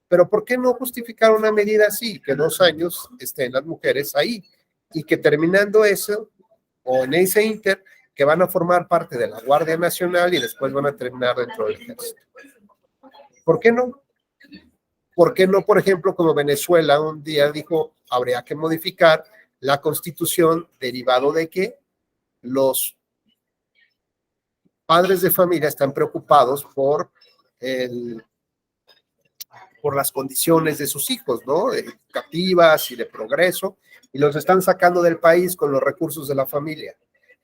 Pero ¿por qué no justificar una medida así? Que 2 años estén las mujeres ahí y que terminando eso, o en ese inter, que van a formar parte de la Guardia Nacional y después van a terminar dentro del ejército. ¿Por qué no? ¿Por qué no, por ejemplo, como Venezuela un día dijo, habría que modificar la Constitución derivado de que los padres de familia están preocupados por las condiciones de sus hijos, ¿no? Educativas y de progreso, y los están sacando del país con los recursos de la familia.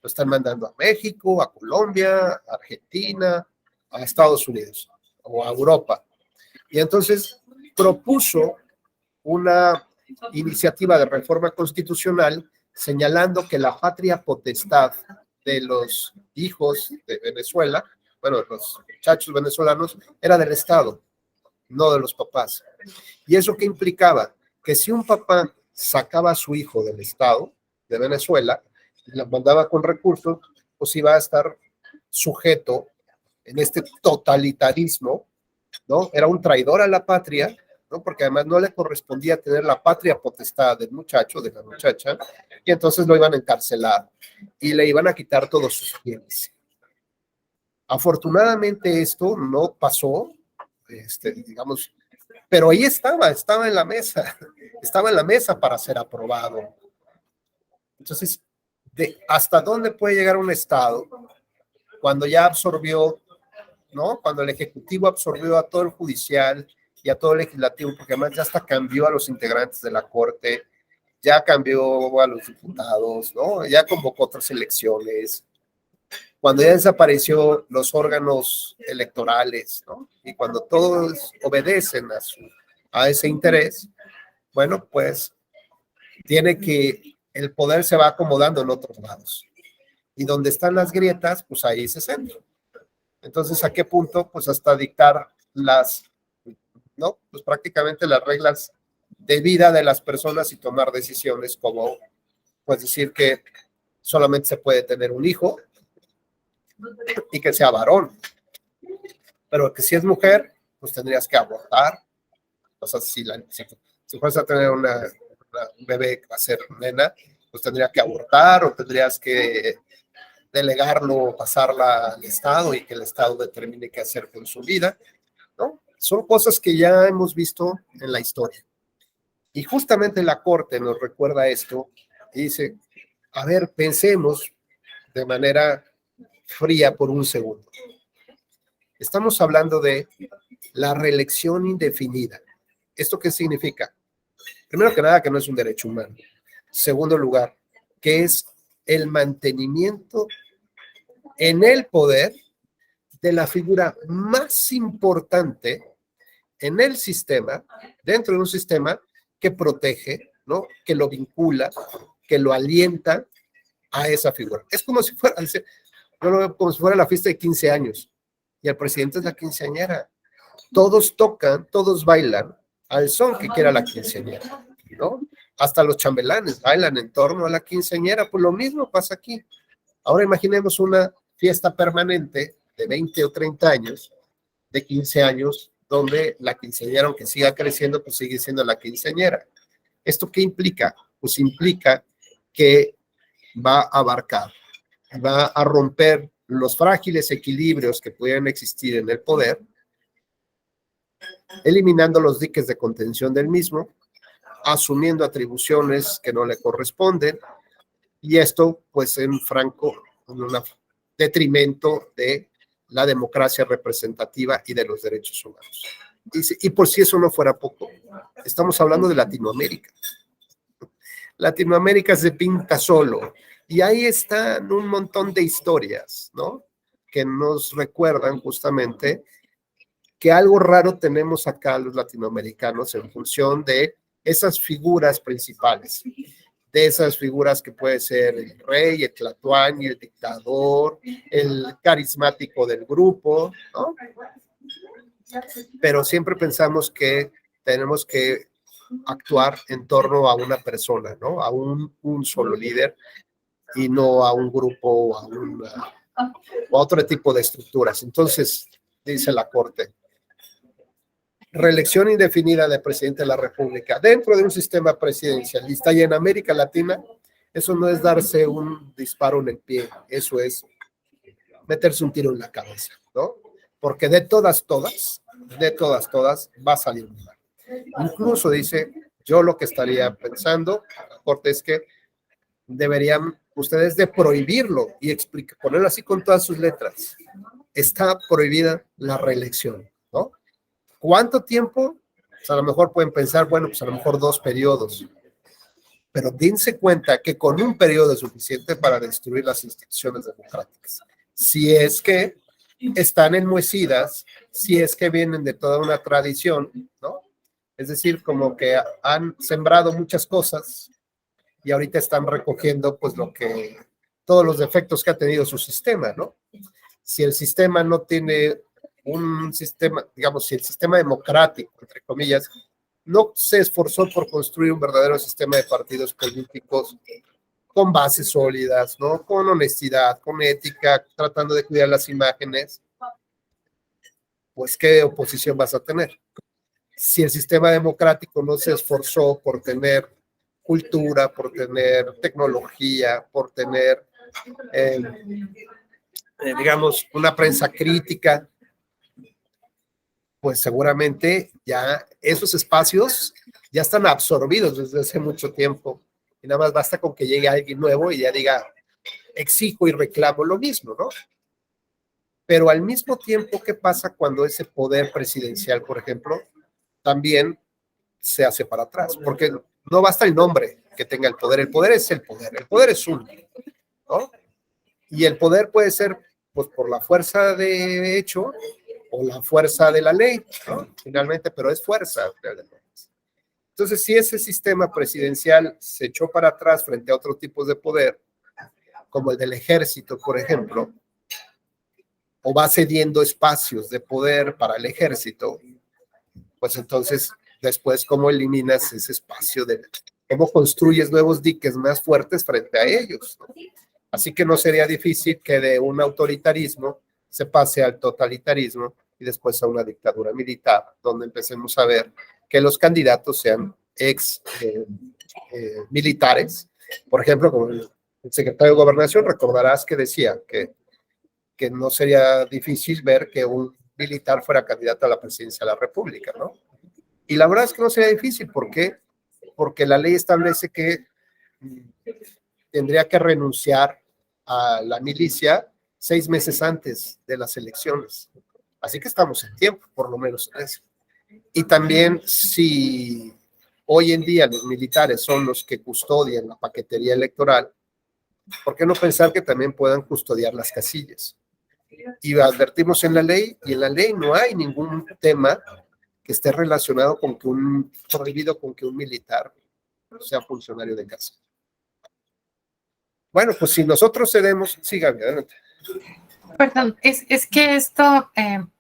Lo están mandando a México, a Colombia, a Argentina, a Estados Unidos o a Europa. Y entonces propuso una iniciativa de reforma constitucional señalando que la patria potestad de los hijos de Venezuela, bueno, los muchachos venezolanos, era del Estado, no de los papás. ¿Y eso qué implicaba? Que si un papá sacaba a su hijo del Estado de Venezuela y la mandaba con recursos, pues iba a estar sujeto en este totalitarismo, ¿no? Era un traidor a la patria, ¿no? Porque además no le correspondía tener la patria potestad del muchacho, de la muchacha, y entonces lo iban a encarcelar y le iban a quitar todos sus bienes. Afortunadamente esto no pasó, digamos, pero ahí estaba en la mesa para ser aprobado. Entonces, ¿hasta dónde puede llegar un Estado cuando ya absorbió, ¿no? Cuando el Ejecutivo absorbió a todo el Judicial y a todo el Legislativo, porque además ya hasta cambió a los integrantes de la Corte, ya cambió a los diputados, ¿no? Ya convocó otras elecciones, cuando ya desapareció los órganos electorales, ¿no? Y cuando todos obedecen a ese interés, bueno, pues el poder se va acomodando en otros lados. Y donde están las grietas, pues ahí se centra. Entonces, ¿a qué punto? Pues hasta dictar ¿no? Pues prácticamente las reglas de vida de las personas y tomar decisiones como, pues decir que solamente se puede tener un hijo y que sea varón. Pero que si es mujer, pues tendrías que abortar. O sea, si fueras a tener un bebé que va a ser nena, pues tendría que abortar o tendrías que delegarlo, pasarla al Estado y que el Estado determine qué hacer con su vida, ¿no? Son cosas que ya hemos visto en la historia. Y justamente la Corte nos recuerda esto y dice, a ver, pensemos de manera fría por un segundo. Estamos hablando de la reelección indefinida. ¿Esto qué significa? Primero que nada, que no es un derecho humano. Segundo lugar, que es el mantenimiento en el poder de la figura más importante en el sistema, dentro de un sistema que protege, ¿no? Que lo vincula, que lo alienta a esa figura. Es como si fuera, yo lo veo como si fuera la fiesta de 15 años y el presidente es la quinceañera. Todos tocan, todos bailan al son que quiera la quinceañera, ¿no? Hasta los chambelanes bailan en torno a la quinceañera, pues lo mismo pasa aquí. Ahora imaginemos una fiesta permanente de 20 o 30 años, de 15 años, donde la quinceañera, aunque siga creciendo, pues sigue siendo la quinceañera. ¿Esto qué implica? Pues implica que va a abarcar, va a romper los frágiles equilibrios que pueden existir en el poder, eliminando los diques de contención del mismo, asumiendo atribuciones que no le corresponden, y esto pues en un detrimento de la democracia representativa y de los derechos humanos. Y por si eso no fuera poco, estamos hablando de Latinoamérica. Latinoamérica se pinta solo, y ahí están un montón de historias, ¿no? Que nos recuerdan justamente que algo raro tenemos acá los latinoamericanos en función de esas figuras principales, de esas figuras que puede ser el rey, el tlatoani, el dictador, el carismático del grupo, ¿no? Pero siempre pensamos que tenemos que actuar en torno a una persona, ¿no? A un solo líder y no a un grupo o a otro tipo de estructuras. Entonces, dice la Corte, reelección indefinida de presidente de la República dentro de un sistema presidencialista, y en América Latina eso no es darse un disparo en el pie, eso es meterse un tiro en la cabeza, ¿no? Porque de todas va a salir mal. Incluso dice, yo lo que estaría pensando, la Corte, es que deberían ustedes de prohibirlo y ponerlo así con todas sus letras. Está prohibida la reelección, ¿no? ¿Cuánto tiempo? Pues a lo mejor pueden pensar, bueno, pues a lo mejor 2 periodos. Pero dense cuenta que con un periodo es suficiente para destruir las instituciones democráticas. Si es que están enmohecidas, si es que vienen de toda una tradición, ¿no? Es decir, como que han sembrado muchas cosas y ahorita están recogiendo, pues, todos los defectos que ha tenido su sistema, ¿no? Si el sistema no tiene un sistema, digamos, si el sistema democrático, entre comillas, no se esforzó por construir un verdadero sistema de partidos políticos con bases sólidas, ¿no? Con honestidad, con ética, tratando de cuidar las imágenes, pues, ¿qué oposición vas a tener? Si el sistema democrático no se esforzó por tener cultura, por tener tecnología, por tener, digamos, una prensa crítica, pues seguramente ya esos espacios ya están absorbidos desde hace mucho tiempo. Y nada más basta con que llegue alguien nuevo y ya diga, exijo y reclamo lo mismo, ¿no? Pero al mismo tiempo, ¿qué pasa cuando ese poder presidencial, por ejemplo, también se hace para atrás? Porque no basta el nombre que tenga el poder es el poder es uno, ¿no? Y el poder puede ser, pues, por la fuerza de hecho o la fuerza de la ley, ¿no? Finalmente, pero es fuerza. Entonces, si ese sistema presidencial se echó para atrás frente a otros tipos de poder, como el del ejército, por ejemplo, o va cediendo espacios de poder para el ejército, pues entonces, después, ¿cómo eliminas ese espacio cómo construyes nuevos diques más fuertes frente a ellos, ¿no? Así que no sería difícil que de un autoritarismo se pase al totalitarismo y después a una dictadura militar, donde empecemos a ver que los candidatos sean militares. Por ejemplo, como el secretario de Gobernación, recordarás que decía que no sería difícil ver que un militar fuera candidato a la presidencia de la República, ¿no? Y la verdad es que no sería difícil. ¿Por qué? Porque la ley establece que tendría que renunciar a la milicia 6 meses antes de las elecciones. Así que estamos en tiempo, por lo menos en eso. Y también, si hoy en día los militares son los que custodian la paquetería electoral, ¿por qué no pensar que también puedan custodiar las casillas? Y advertimos en la ley, y en la ley no hay ningún tema que esté relacionado con prohibido con que un militar sea funcionario de casa. Bueno, pues si nosotros cedemos, sigan, adelante. Perdón, es que esto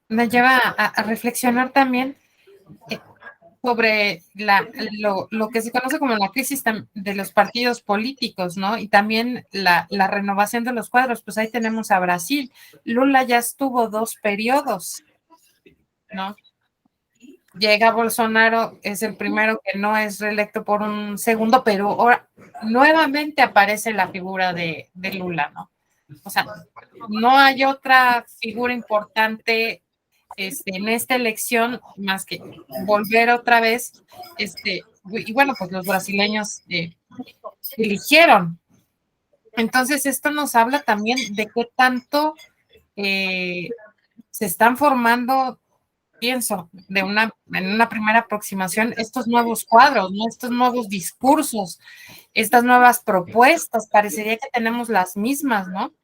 me lleva a reflexionar también sobre lo que se conoce como la crisis de los partidos políticos, ¿no? Y también la renovación de los cuadros. Pues ahí tenemos a Brasil. Lula ya estuvo 2 periodos, ¿no? Llega Bolsonaro, es el primero que no es reelecto por un segundo, pero ahora nuevamente aparece la figura de Lula, ¿no? O sea, no hay otra figura importante en esta elección más que volver otra vez, y bueno, pues los brasileños eligieron. Entonces, esto nos habla también de qué tanto se están formando, pienso, en una primera aproximación, estos nuevos cuadros, ¿no? Estos nuevos discursos, estas nuevas propuestas, parecería que tenemos las mismas, ¿no?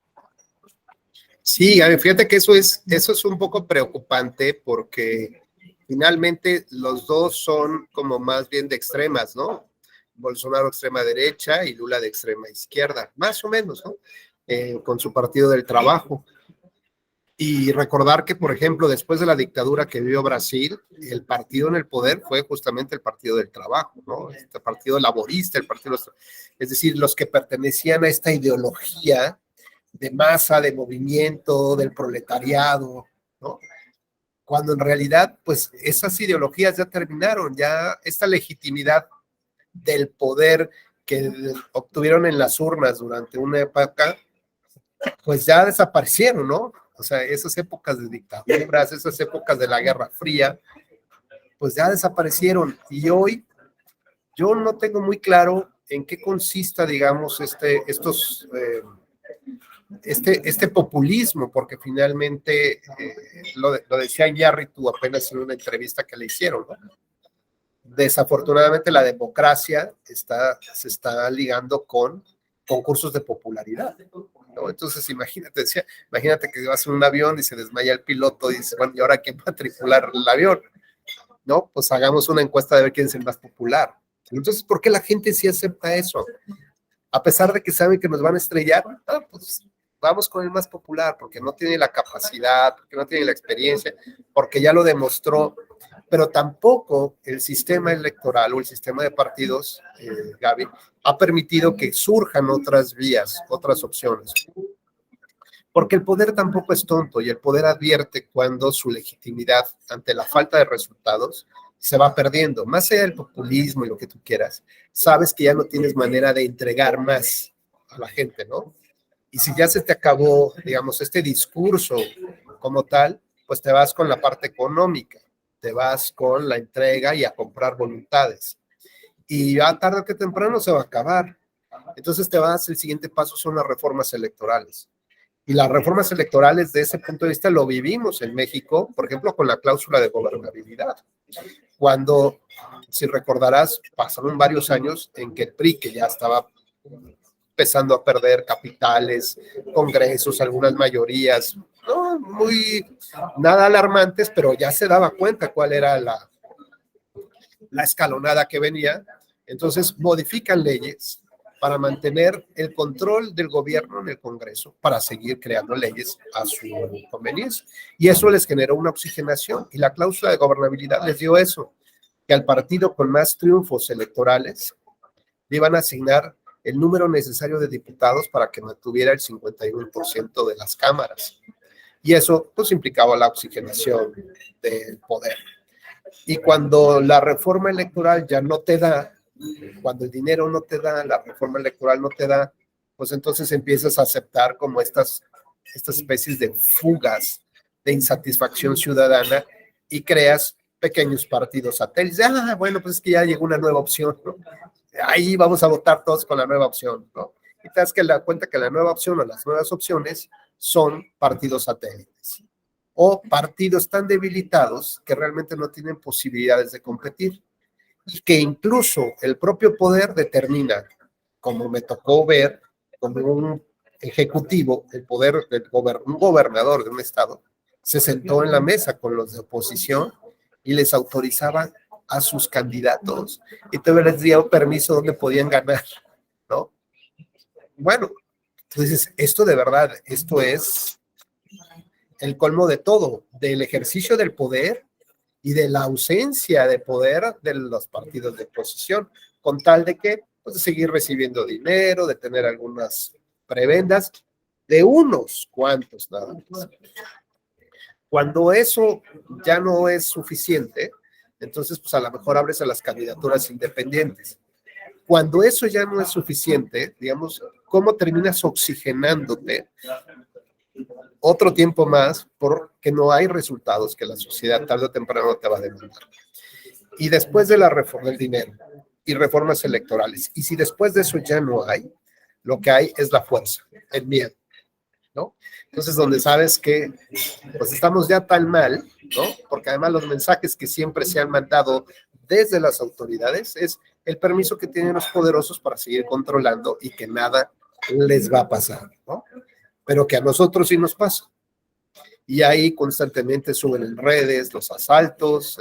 Sí, fíjate que eso es un poco preocupante, porque finalmente los dos son como más bien de extremas, ¿no? Bolsonaro extrema derecha y Lula de extrema izquierda, más o menos, ¿no? Con su Partido del Trabajo. Y recordar que, por ejemplo, después de la dictadura que vivió Brasil, el partido en el poder fue justamente el Partido del Trabajo, ¿no? Este partido laborista, es decir, los que pertenecían a esta ideología de masa, de movimiento, del proletariado, ¿no? Cuando en realidad, pues, esas ideologías ya terminaron, ya esta legitimidad del poder que obtuvieron en las urnas durante una época, pues ya desaparecieron, ¿no? O sea, esas épocas de dictaduras, esas épocas de la Guerra Fría, pues ya desaparecieron. Y hoy yo no tengo muy claro en qué consista, digamos, este populismo, porque finalmente lo decía Iñárritu apenas en una entrevista que le hicieron, ¿no? Desafortunadamente la democracia se está ligando con concursos de popularidad, ¿no? Entonces imagínate que vas en un avión y se desmaya el piloto y dices, bueno, ¿y ahora quién va a tripular el avión? ¿No? Pues hagamos una encuesta de ver quién es el más popular. Entonces, ¿por qué la gente sí acepta eso? A pesar de que saben que nos van a estrellar, pues vamos con el más popular, porque no tiene la capacidad, porque no tiene la experiencia, porque ya lo demostró. Pero tampoco el sistema electoral o el sistema de partidos, Gaby, ha permitido que surjan otras vías, otras opciones. Porque el poder tampoco es tonto, y el poder advierte cuando su legitimidad ante la falta de resultados se va perdiendo. Más allá del populismo y lo que tú quieras, sabes que ya no tienes manera de entregar más a la gente, ¿no? Y si ya se te acabó, digamos, este discurso como tal, pues te vas con la parte económica, te vas con la entrega y a comprar voluntades. Y ya tarde que temprano se va a acabar. Entonces el siguiente paso son las reformas electorales. Y las reformas electorales, de ese punto de vista, lo vivimos en México, por ejemplo, con la cláusula de gobernabilidad. Cuando, si recordarás, pasaron varios años en que el PRI, que ya estaba empezando a perder capitales, congresos, algunas mayorías, no muy nada alarmantes, pero ya se daba cuenta cuál era la escalonada que venía. Entonces modifican leyes para mantener el control del gobierno en el Congreso, para seguir creando leyes a su conveniencia. Y eso les generó una oxigenación, y la cláusula de gobernabilidad les dio eso, que al partido con más triunfos electorales le iban a asignar el número necesario de diputados para que mantuviera el 51% de las cámaras. Y eso pues implicaba la oxigenación del poder. Y cuando la reforma electoral ya no te da, cuando el dinero no te da, la reforma electoral no te da, pues entonces empiezas a aceptar como estas especies de fugas de insatisfacción ciudadana y creas pequeños partidos satélites. Ah, bueno, pues es que ya llegó una nueva opción, ¿no? Ahí vamos a votar todos con la nueva opción, ¿no? Y te das cuenta que la nueva opción o las nuevas opciones son partidos satélites o partidos tan debilitados que realmente no tienen posibilidades de competir, y que incluso el propio poder determina, como me tocó ver, como un ejecutivo, el poder del un gobernador de un estado, se sentó en la mesa con los de oposición y les autorizaba a sus candidatos y todavía les dio permiso donde podían ganar, ¿no? Bueno, entonces esto de verdad, esto es el colmo de todo, del ejercicio del poder y de la ausencia de poder de los partidos de oposición, con tal de que, pues, de seguir recibiendo dinero, de tener algunas prebendas, de unos cuantos nada más. Cuando eso ya no es suficiente, entonces, pues a lo mejor abres a las candidaturas independientes. Cuando eso ya no es suficiente, digamos, ¿cómo terminas oxigenándote otro tiempo más porque no hay resultados que la sociedad tarde o temprano te va a demandar? Y después de la reforma del dinero y reformas electorales, y si después de eso ya no hay, lo que hay es la fuerza, el miedo, ¿no? Entonces, donde sabes que pues estamos ya tan mal, ¿no? Porque además los mensajes que siempre se han mandado desde las autoridades es el permiso que tienen los poderosos para seguir controlando y que nada les va a pasar, ¿no? Pero que a nosotros sí nos pasa. Y ahí constantemente suben en redes los asaltos.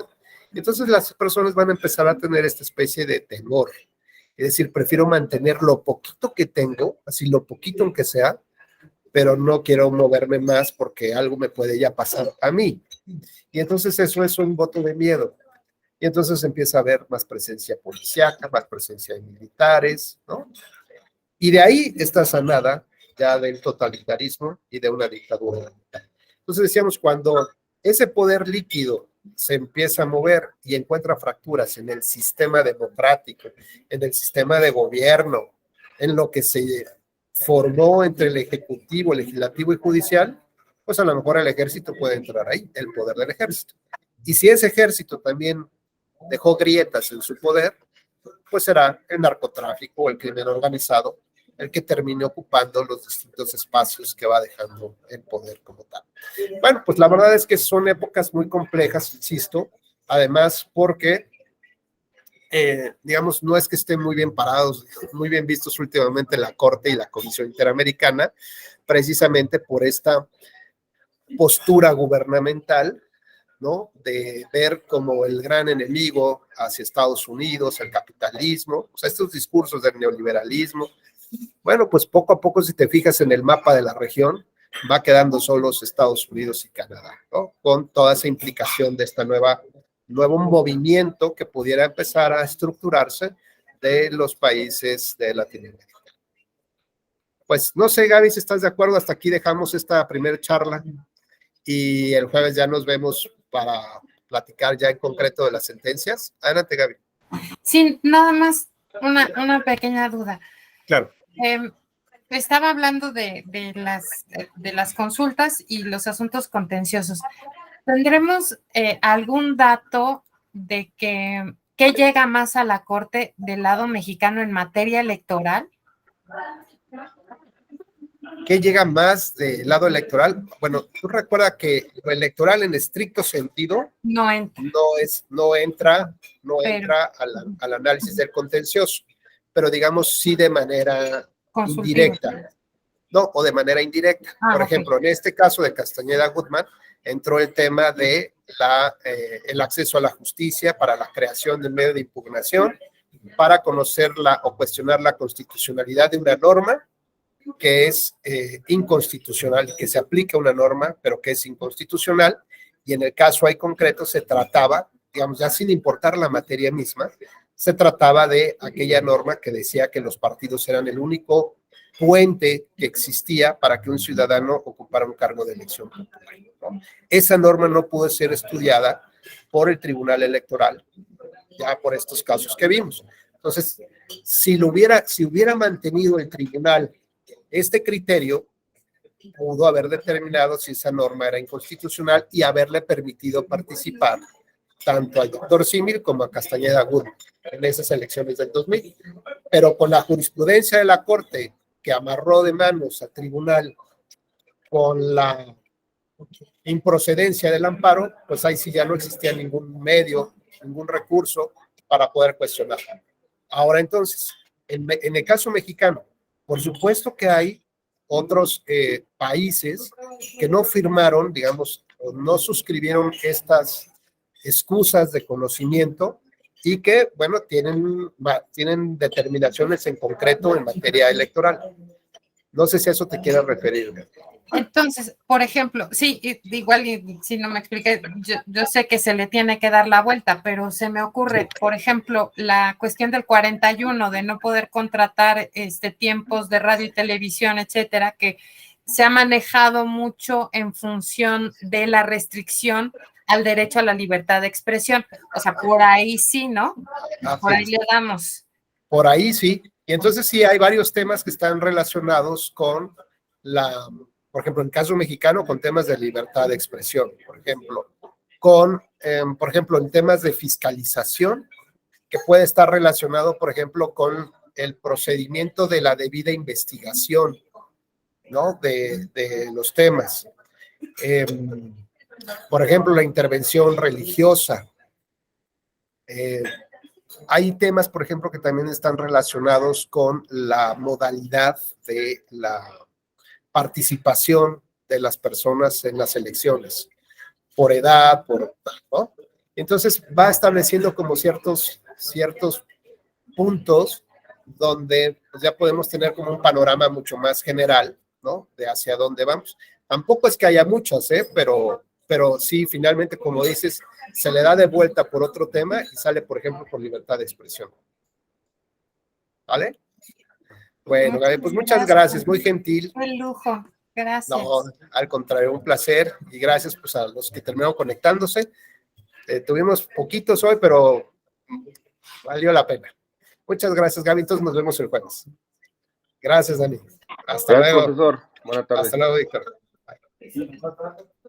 Entonces las personas van a empezar a tener esta especie de temor. Es decir, prefiero mantener lo poquito que tengo, así lo poquito aunque sea, pero no quiero moverme más porque algo me puede ya pasar a mí. Y entonces eso es un voto de miedo. Y entonces empieza a haber más presencia policíaca, más presencia de militares, ¿no? Y de ahí está sanada ya del totalitarismo y de una dictadura. Entonces decíamos, cuando ese poder líquido se empieza a mover y encuentra fracturas en el sistema democrático, en el sistema de gobierno, en lo que se formó entre el ejecutivo, legislativo y judicial, pues a lo mejor el ejército puede entrar ahí, el poder del ejército. Y si ese ejército también dejó grietas en su poder, pues será el narcotráfico o el crimen organizado el que termine ocupando los distintos espacios que va dejando el poder como tal. Bueno, pues la verdad es que son épocas muy complejas, insisto, además porque, digamos, no es que estén muy bien parados, muy bien vistos últimamente la Corte y la Comisión Interamericana, precisamente por esta postura gubernamental, ¿no? De ver como el gran enemigo hacia Estados Unidos, el capitalismo, o sea, estos discursos del neoliberalismo. Bueno, pues poco a poco, si te fijas en el mapa de la región, va quedando solos Estados Unidos y Canadá, ¿no? Con toda esa implicación de este nuevo movimiento que pudiera empezar a estructurarse de los países de Latinoamérica. Pues no sé, Gaby, si estás de acuerdo, hasta aquí dejamos esta primera charla y el jueves ya nos vemos para platicar ya en concreto de las sentencias. Adelante, Gaby. Sí, nada más una pequeña duda. Claro. Estaba hablando de las consultas y los asuntos contenciosos. ¿Tendremos algún dato de qué llega más a la Corte del lado mexicano en materia electoral? ¿Qué llega más del lado electoral? Bueno, tú recuerda que lo electoral en estricto sentido no entra, no entra al análisis del contencioso, pero digamos sí de manera indirecta, ¿no? O de manera indirecta. Por ejemplo, en este caso de Castañeda Guzmán entró el tema de el acceso a la justicia, para la creación de medio de impugnación, para conocer o cuestionar la constitucionalidad de una norma que es inconstitucional, que se aplica una norma, pero que es inconstitucional, y en el caso ahí concreto se trataba, digamos, ya sin importar la materia misma, se trataba de aquella norma que decía que los partidos eran el único puente que existía para que un ciudadano ocupara un cargo de elección popular, ¿no? Esa norma no pudo ser estudiada por el Tribunal Electoral, ya por estos casos que vimos. Entonces, si hubiera mantenido el tribunal este criterio, pudo haber determinado si esa norma era inconstitucional y haberle permitido participar tanto al doctor Simil como a Castañeda Wood en esas elecciones del 2000. Pero con la jurisprudencia de la Corte que amarró de manos al tribunal con la improcedencia del amparo, pues ahí sí ya no existía ningún medio, ningún recurso para poder cuestionar. Ahora entonces, en el caso mexicano, por supuesto que hay otros países que no firmaron, digamos, o no suscribieron estas excusas de conocimiento y que, bueno, tienen determinaciones en concreto en materia electoral. No sé si a eso te quieras referir. Entonces, por ejemplo, sí, igual si no me expliqué, yo sé que se le tiene que dar la vuelta, pero se me ocurre, por ejemplo, la cuestión del 41, de no poder contratar tiempos de radio y televisión, etcétera, que se ha manejado mucho en función de la restricción al derecho a la libertad de expresión. O sea, por ahí sí, ¿no? Por ahí le damos. Por ahí sí. Y entonces sí hay varios temas que están relacionados con por ejemplo, en el caso mexicano, con temas de libertad de expresión, por ejemplo, por ejemplo, en temas de fiscalización, que puede estar relacionado, por ejemplo, con el procedimiento de la debida investigación, ¿no? De los temas. Por ejemplo, la intervención religiosa. Hay temas, por ejemplo, que también están relacionados con la modalidad de la participación de las personas en las elecciones, por edad, ¿no? Entonces va estableciendo como ciertos puntos donde pues, ya podemos tener como un panorama mucho más general, ¿no? De hacia dónde vamos. Tampoco es que haya muchos, pero sí, finalmente, como dices, se le da de vuelta por otro tema y sale, por ejemplo, por libertad de expresión. ¿Vale? Bueno, Gaby, pues muchas gracias, muy gentil. Un lujo, gracias. No, al contrario, un placer y gracias pues a los que terminaron conectándose. Tuvimos poquitos hoy, pero valió la pena. Muchas gracias, Gaby, entonces nos vemos el jueves. Gracias, Dani. Hasta luego. Profesor. Buenas tardes. Hasta luego, Víctor. Bye.